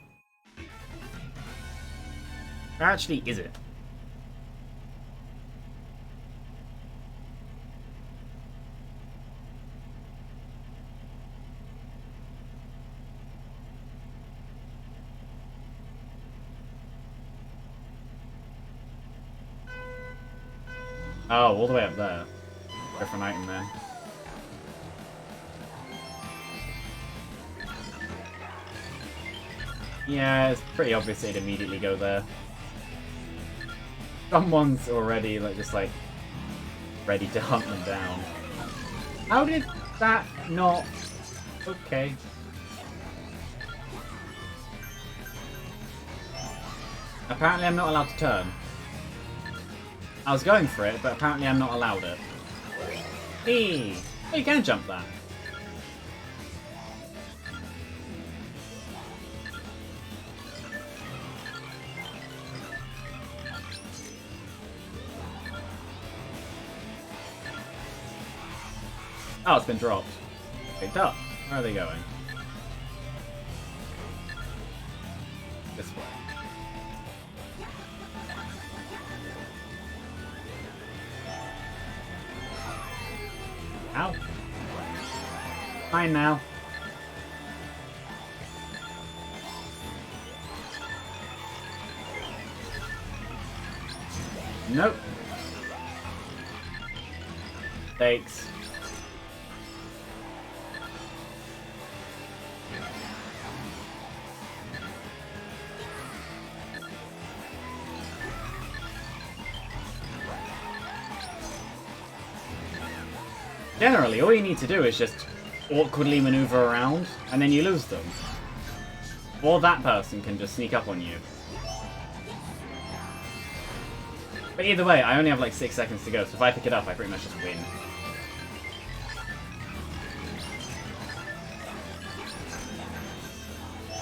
Or actually, is it? Oh, all the way up there. Different item there. Yeah, it's pretty obvious they'd immediately go there. Someone's already just ready to hunt them down. How did that not... Okay. Apparently I'm not allowed to turn. I was going for it, but apparently I'm not allowed it. Hey! Oh, you can jump that. Oh, it's been dropped. Picked up. Where are they going? This way. Ow. Fine now. Nope. Thanks. Generally, all you need to do is just awkwardly maneuver around, and then you lose them. Or that person can just sneak up on you. But either way, I only have like 6 seconds to go, so if I pick it up, I pretty much just win.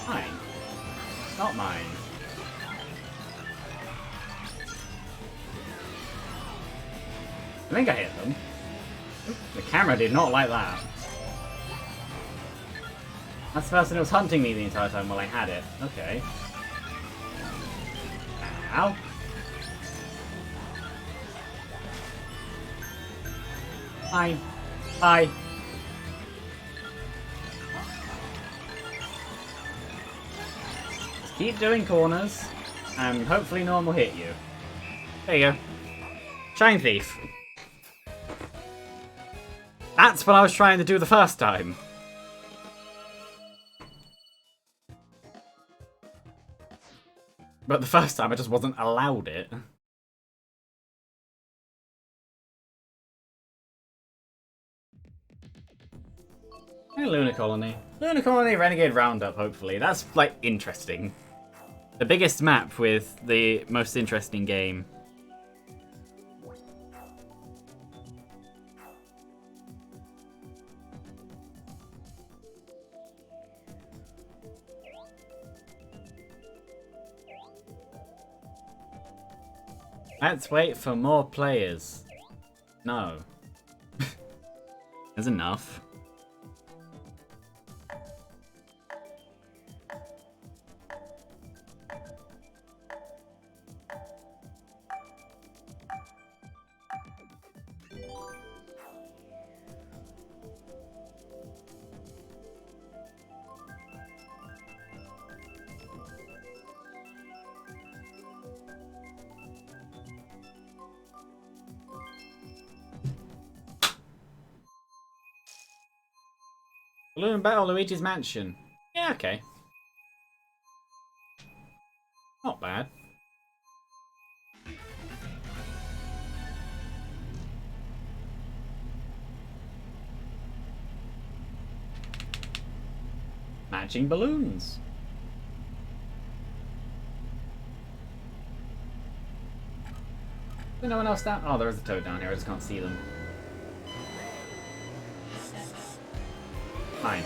Mine. Not mine. I think I hit them. The camera did not like that. That's the person who was hunting me the entire time while I had it. Okay. Ow. Hi. Hi. Just keep doing corners, and hopefully no one will hit you. There you go. Shine Thief. That's what I was trying to do the first time. But the first time I just wasn't allowed it. Hey, Lunar Colony. Lunar Colony, Renegade Roundup, hopefully. That's, like, interesting. The biggest map with the most interesting game. Let's wait for more players. No. There's enough. Balloon Battle Luigi's Mansion. Yeah, okay. Not bad. Matching balloons. Is no one else down? Oh, there is a toad down here. I just can't see them. Fine.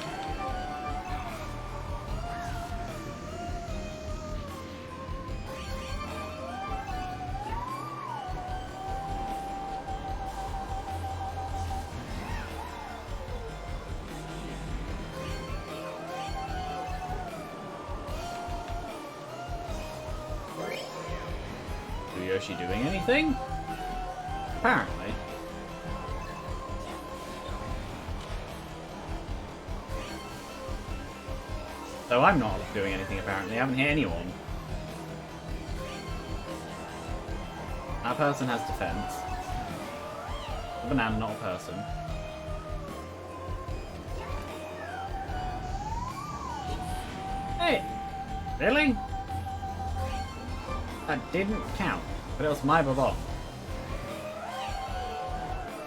Is Yoshi doing anything? Apparently. So I'm not doing anything apparently. I haven't hit anyone. That person has defense. A banana, not a person. Hey! Really? That didn't count, but it was my bomb.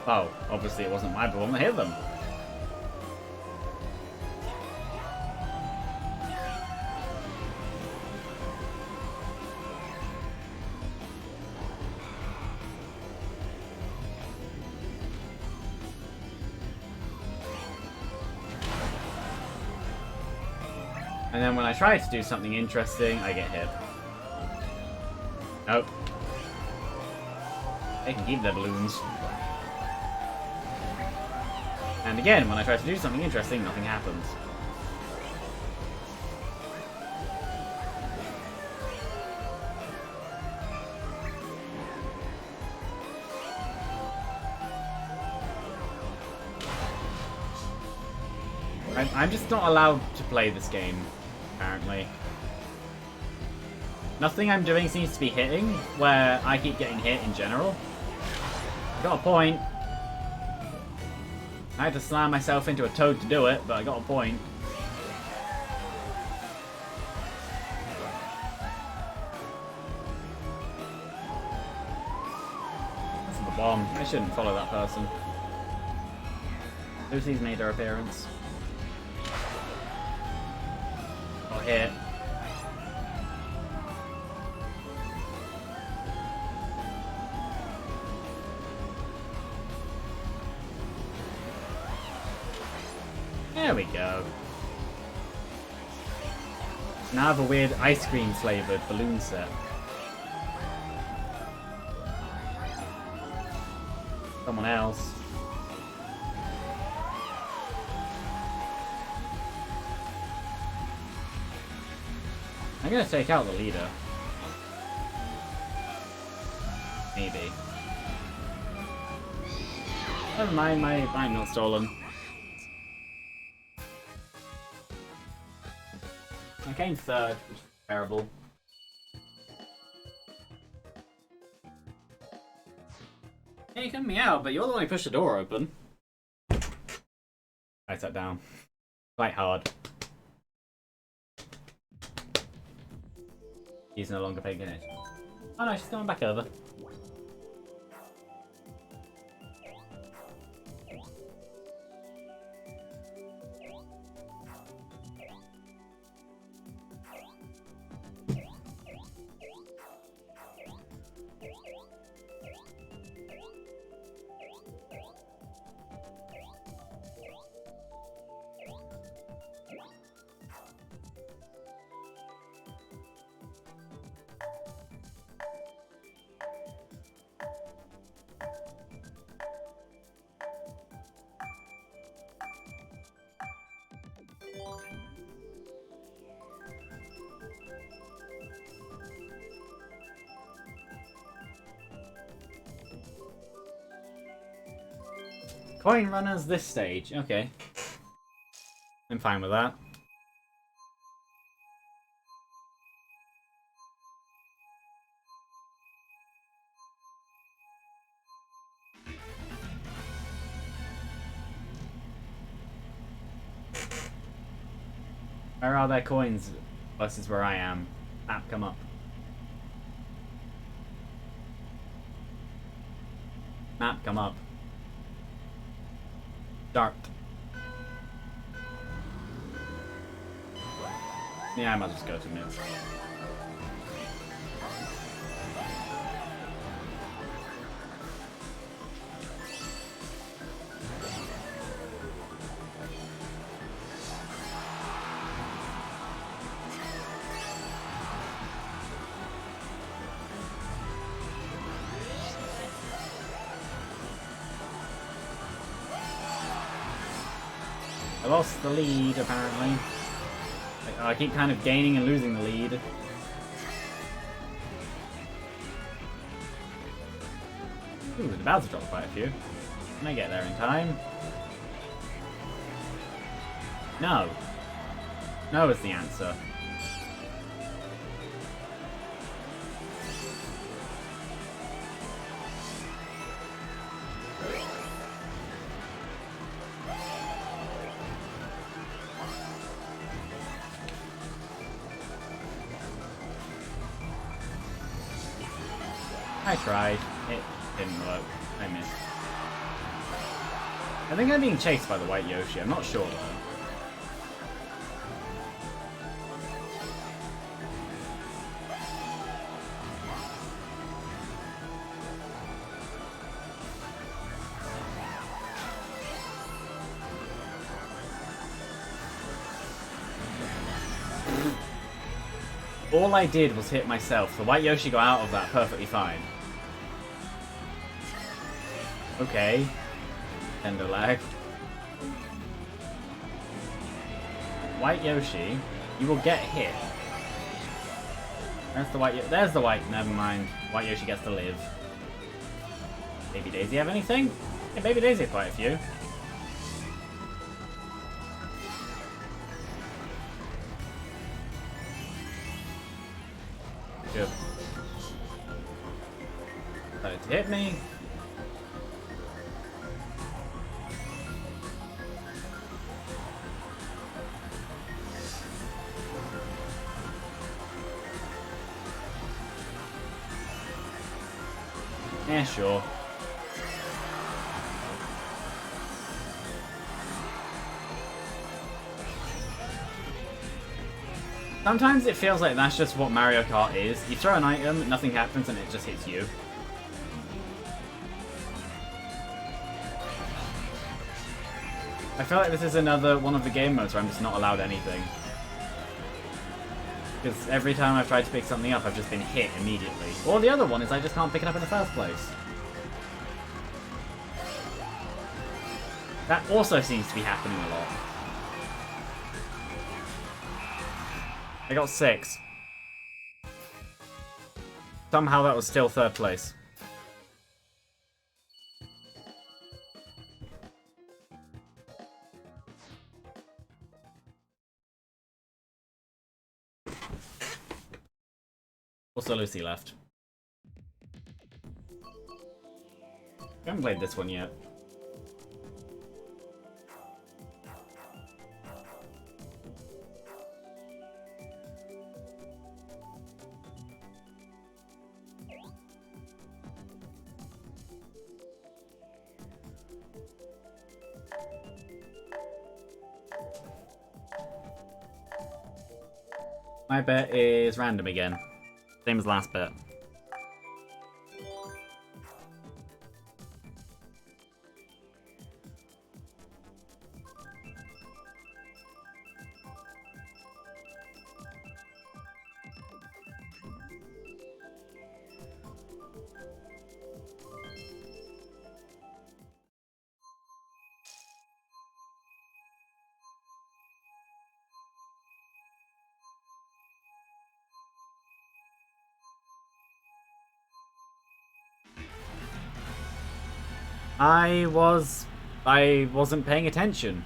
Oh, obviously it wasn't my bomb that hit them. And then when I try to do something interesting, I get hit. Nope. They can keep their balloons. And again, when I try to do something interesting, nothing happens. I'm just not allowed to play this game, apparently. Nothing I'm doing seems to be hitting, where I keep getting hit in general. Got a point. I had to slam myself into a toad to do it, but I got a point. That's the bomb. I shouldn't follow that person. Lucy's made her appearance. Got hit. There we go. Now I have a weird ice cream flavoured balloon set. Someone else. I'm gonna take out the leader. Maybe. Never mind, I'm not stolen. I came third, which is terrible. Yeah, you can meow, but you're the one who pushed the door open. I sat down. Quite hard. He's no longer paying attention. Oh no, she's coming back over. Coin runners this stage, okay. I'm fine with that. Where are their coins versus where I am? Map, come up. Map, come up. Start. Yeah, I might just go to mid. I lost the lead, apparently. I keep kind of gaining and losing the lead. Ooh, the about to drop quite a few. Can I get there in time? No. No is the answer. I tried. It didn't work. I missed. I think I'm being chased by the white Yoshi. I'm not sure though. All I did was hit myself. The white Yoshi got out of that perfectly fine. Okay. Tender lag. White Yoshi, you will get hit. There's the white. There's the white. Never mind. White Yoshi gets to live. Baby Daisy have anything? Yeah, Baby Daisy have quite a few. Good. Started to hit me. Yeah, sure. Sometimes it feels like that's just what Mario Kart is. You throw an item, nothing happens, and it just hits you. I feel like this is another one of the game modes where I'm just not allowed anything. Because every time I've tried to pick something up, I've just been hit immediately. Or the other one is I just can't pick it up in the first place. That also seems to be happening a lot. I got 6. Somehow that was still 3rd place. Also Lucy left. I haven't played this one yet. My bet is random again. Same as last bet. I wasn't paying attention.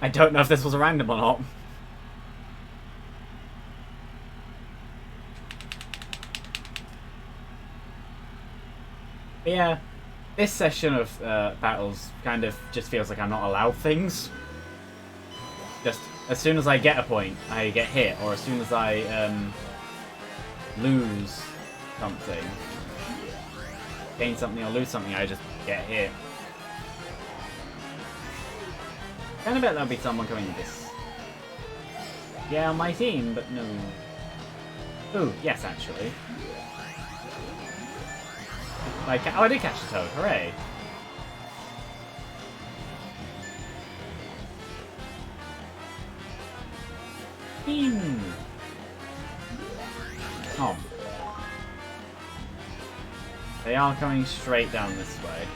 I don't know if this was a random or not. But yeah, this session of battles kind of just feels like I'm not allowed things. Just as soon as I get a point, I get hit, or as soon as I lose something, gain something or lose something, I just get hit. Kind of bet there'll be someone coming to this. Yeah, on my team, but no. Ooh, yes, actually. Like, oh, I did catch the toad. Hooray! Oh. They are coming straight down this way.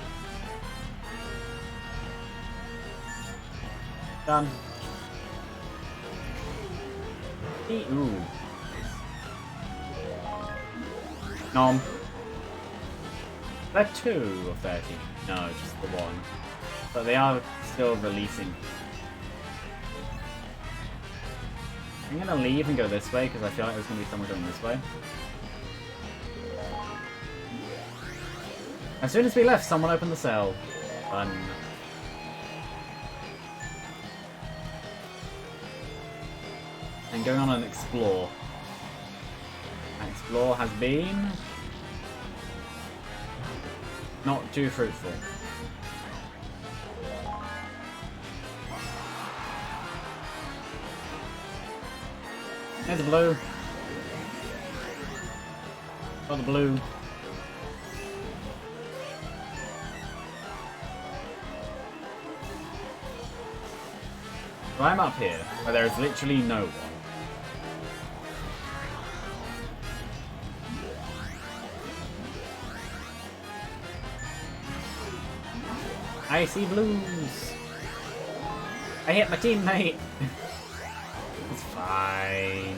Done. Ooh. Nom. They're 2 of 30. No, just the 1. But they are still releasing. I'm gonna leave and go this way because I feel like there's gonna be someone going this way. As soon as we left, someone opened the cell. Fun. And going on an explore. An explore has been not too fruitful. There's a blue. Got the blue. So I'm up here, where there is literally no one. I see blues. I hit my teammate. It's fine.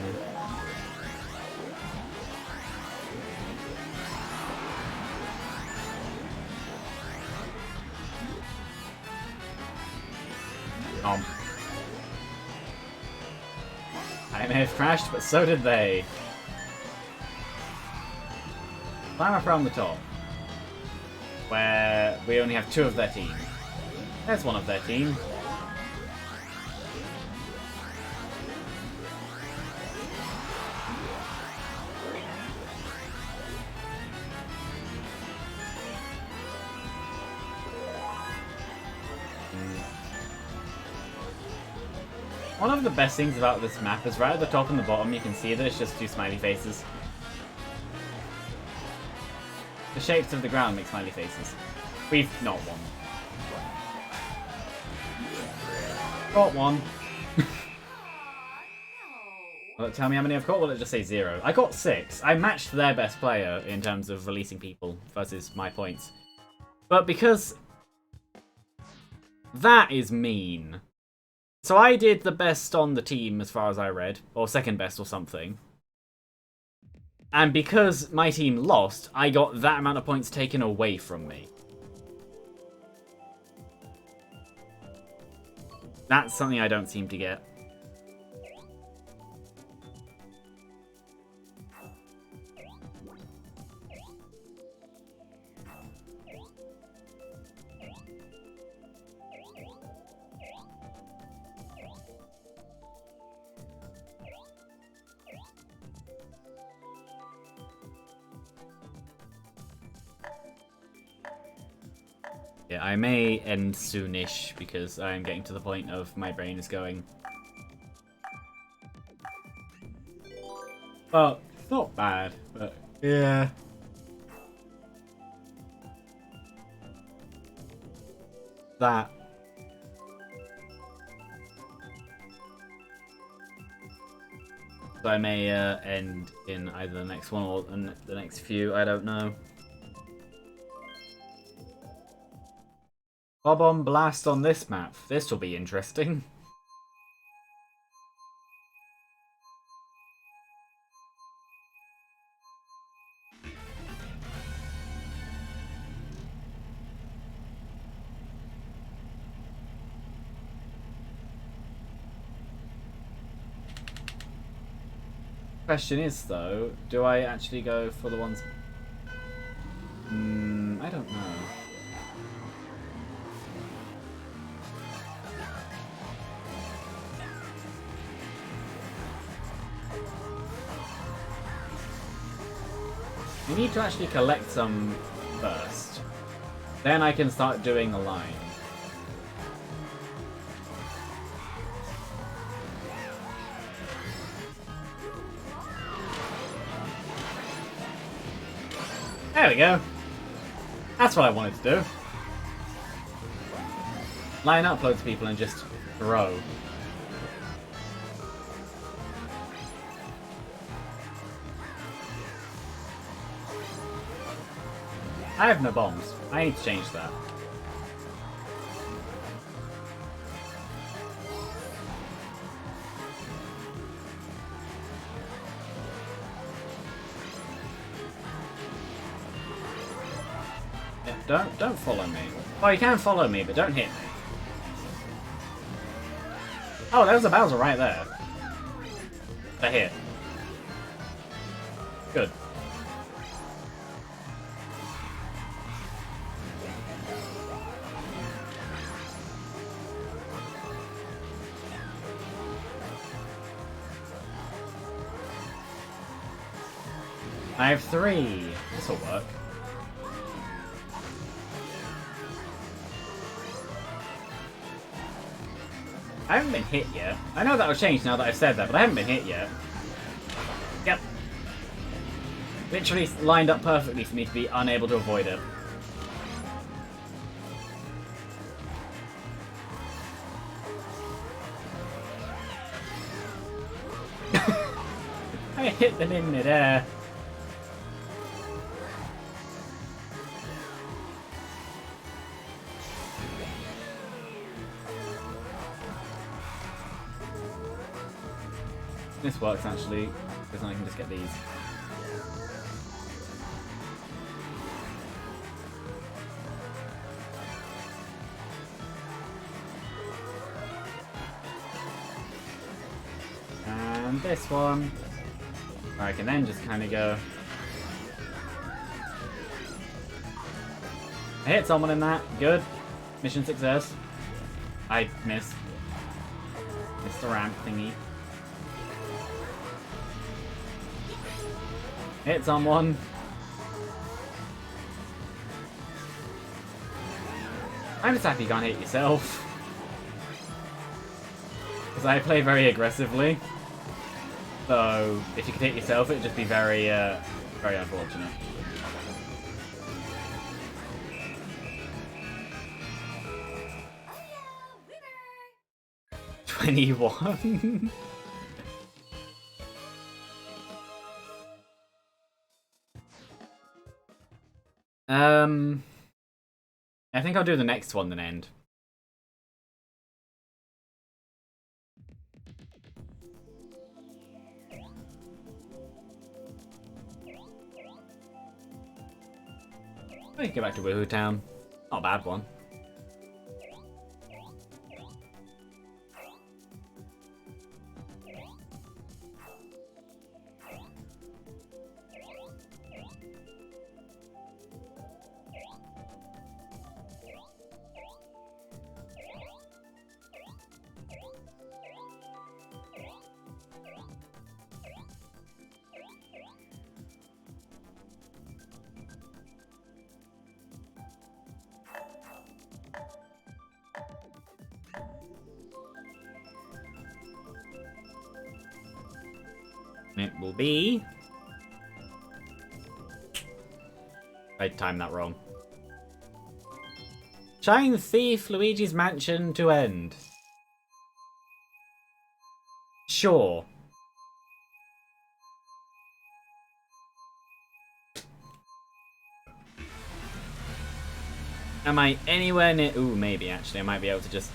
I may have crashed, but so did they. Climb up around the top, where we only have 2 of their team. There's one of their team. One of the best things about this map is right at the top and the bottom you can see that it's just 2 smiley faces. The shapes of the ground make smiley faces. We've not won. Got one. Will it tell me how many I've got? Will it just say 0? I got 6. I matched their best player in terms of releasing people versus my points. But because that is mean. So I did the best on the team as far as I read, or second best or something. And because my team lost, I got that amount of points taken away from me. That's something I don't seem to get. Yeah, I may end soonish because I'm getting to the point of my brain is going. Well, it's not bad, but yeah. That. So I may end in either the next one or the next few, I don't know. Bob-omb blast on this map. This will be interesting. Question is though, do I actually go for the ones? I don't know. We need to actually collect some first. Then I can start doing a line. There we go. That's what I wanted to do. Line up loads of people and just throw. I have no bombs. I need to change that. Yeah, don't follow me. Oh, you can follow me, but don't hit me. Oh, there's a Bowser right there. A hit. Good. I have 3. This will work. I haven't been hit yet. I know that will change now that I've said that, but I haven't been hit yet. Yep. Literally lined up perfectly for me to be unable to avoid it. I hit them in midair. This works actually, because I can just get these. And this one, where I can then just kind of go. I hit someone in that, good. Mission success. I missed. Missed the ramp thingy. Hit someone. I'm just happy you can't hit yourself. Because I play very aggressively. So, if you could hit yourself, it'd just be very, very unfortunate. Oh yeah, 21? I think I'll do the next one then end. We can go back to Woohoo Town. Not a bad one. It will be... I timed that wrong. Shine Thief Luigi's Mansion to end. Sure. Am I anywhere near... Ooh, maybe actually. I might be able to just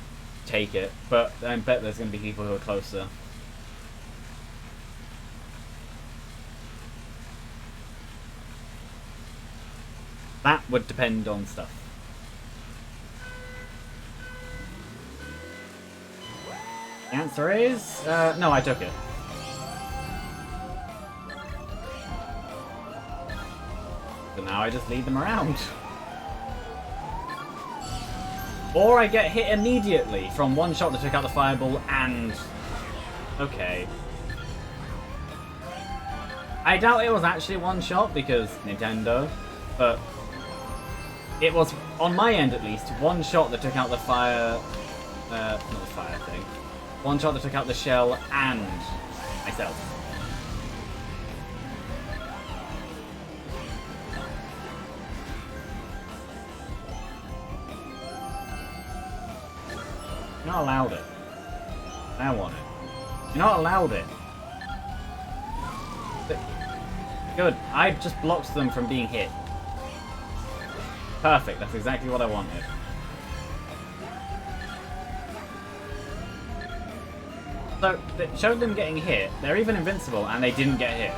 take it. But I bet there's going to be people who are closer. That would depend on stuff. The answer is... no, I took it. So now I just lead them around. Or I get hit immediately from one shot that took out the fireball and... Okay. I doubt it was actually one shot because Nintendo, but it was, on my end at least, one shot that took out the fire, not the fire thing, one shot that took out the shell and myself. You're not allowed it. I want it. You're not allowed it. Good. I just blocked them from being hit. Perfect. That's exactly what I wanted. So, it showed them getting hit. They're even invincible, and they didn't get hit.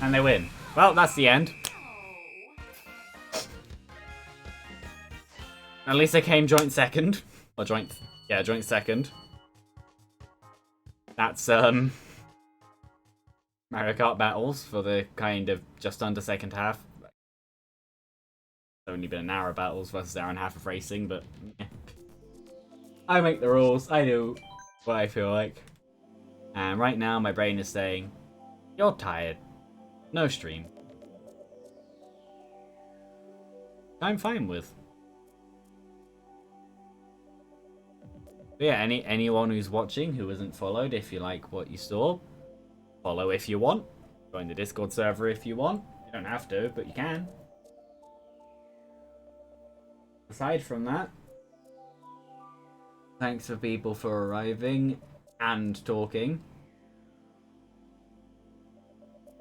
And they win. Well, that's the end. At least they came joint second. Or joint second. That's, Mario Kart battles for the kind of just under second half. It's only been an hour of battles versus an hour and a half of racing, but yeah. I make the rules. I do what I feel like. And right now my brain is saying, you're tired. No stream. I'm fine with. But yeah, anyone who's watching who isn't followed, if you like what you saw, follow if you want. Join the Discord server if you want. You don't have to, but you can. Aside from that, thanks for people for arriving and talking.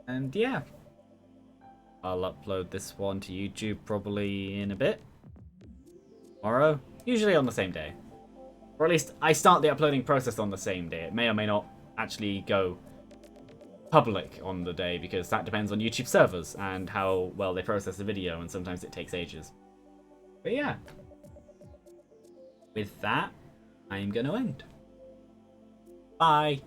And yeah, I'll upload this one to YouTube probably in a bit. Tomorrow, usually on the same day. Or at least I start the uploading process on the same day. It may or may not actually go public on the day because that depends on YouTube servers and how well they process the video, and sometimes it takes ages. But yeah, with that, I'm going to end. Bye.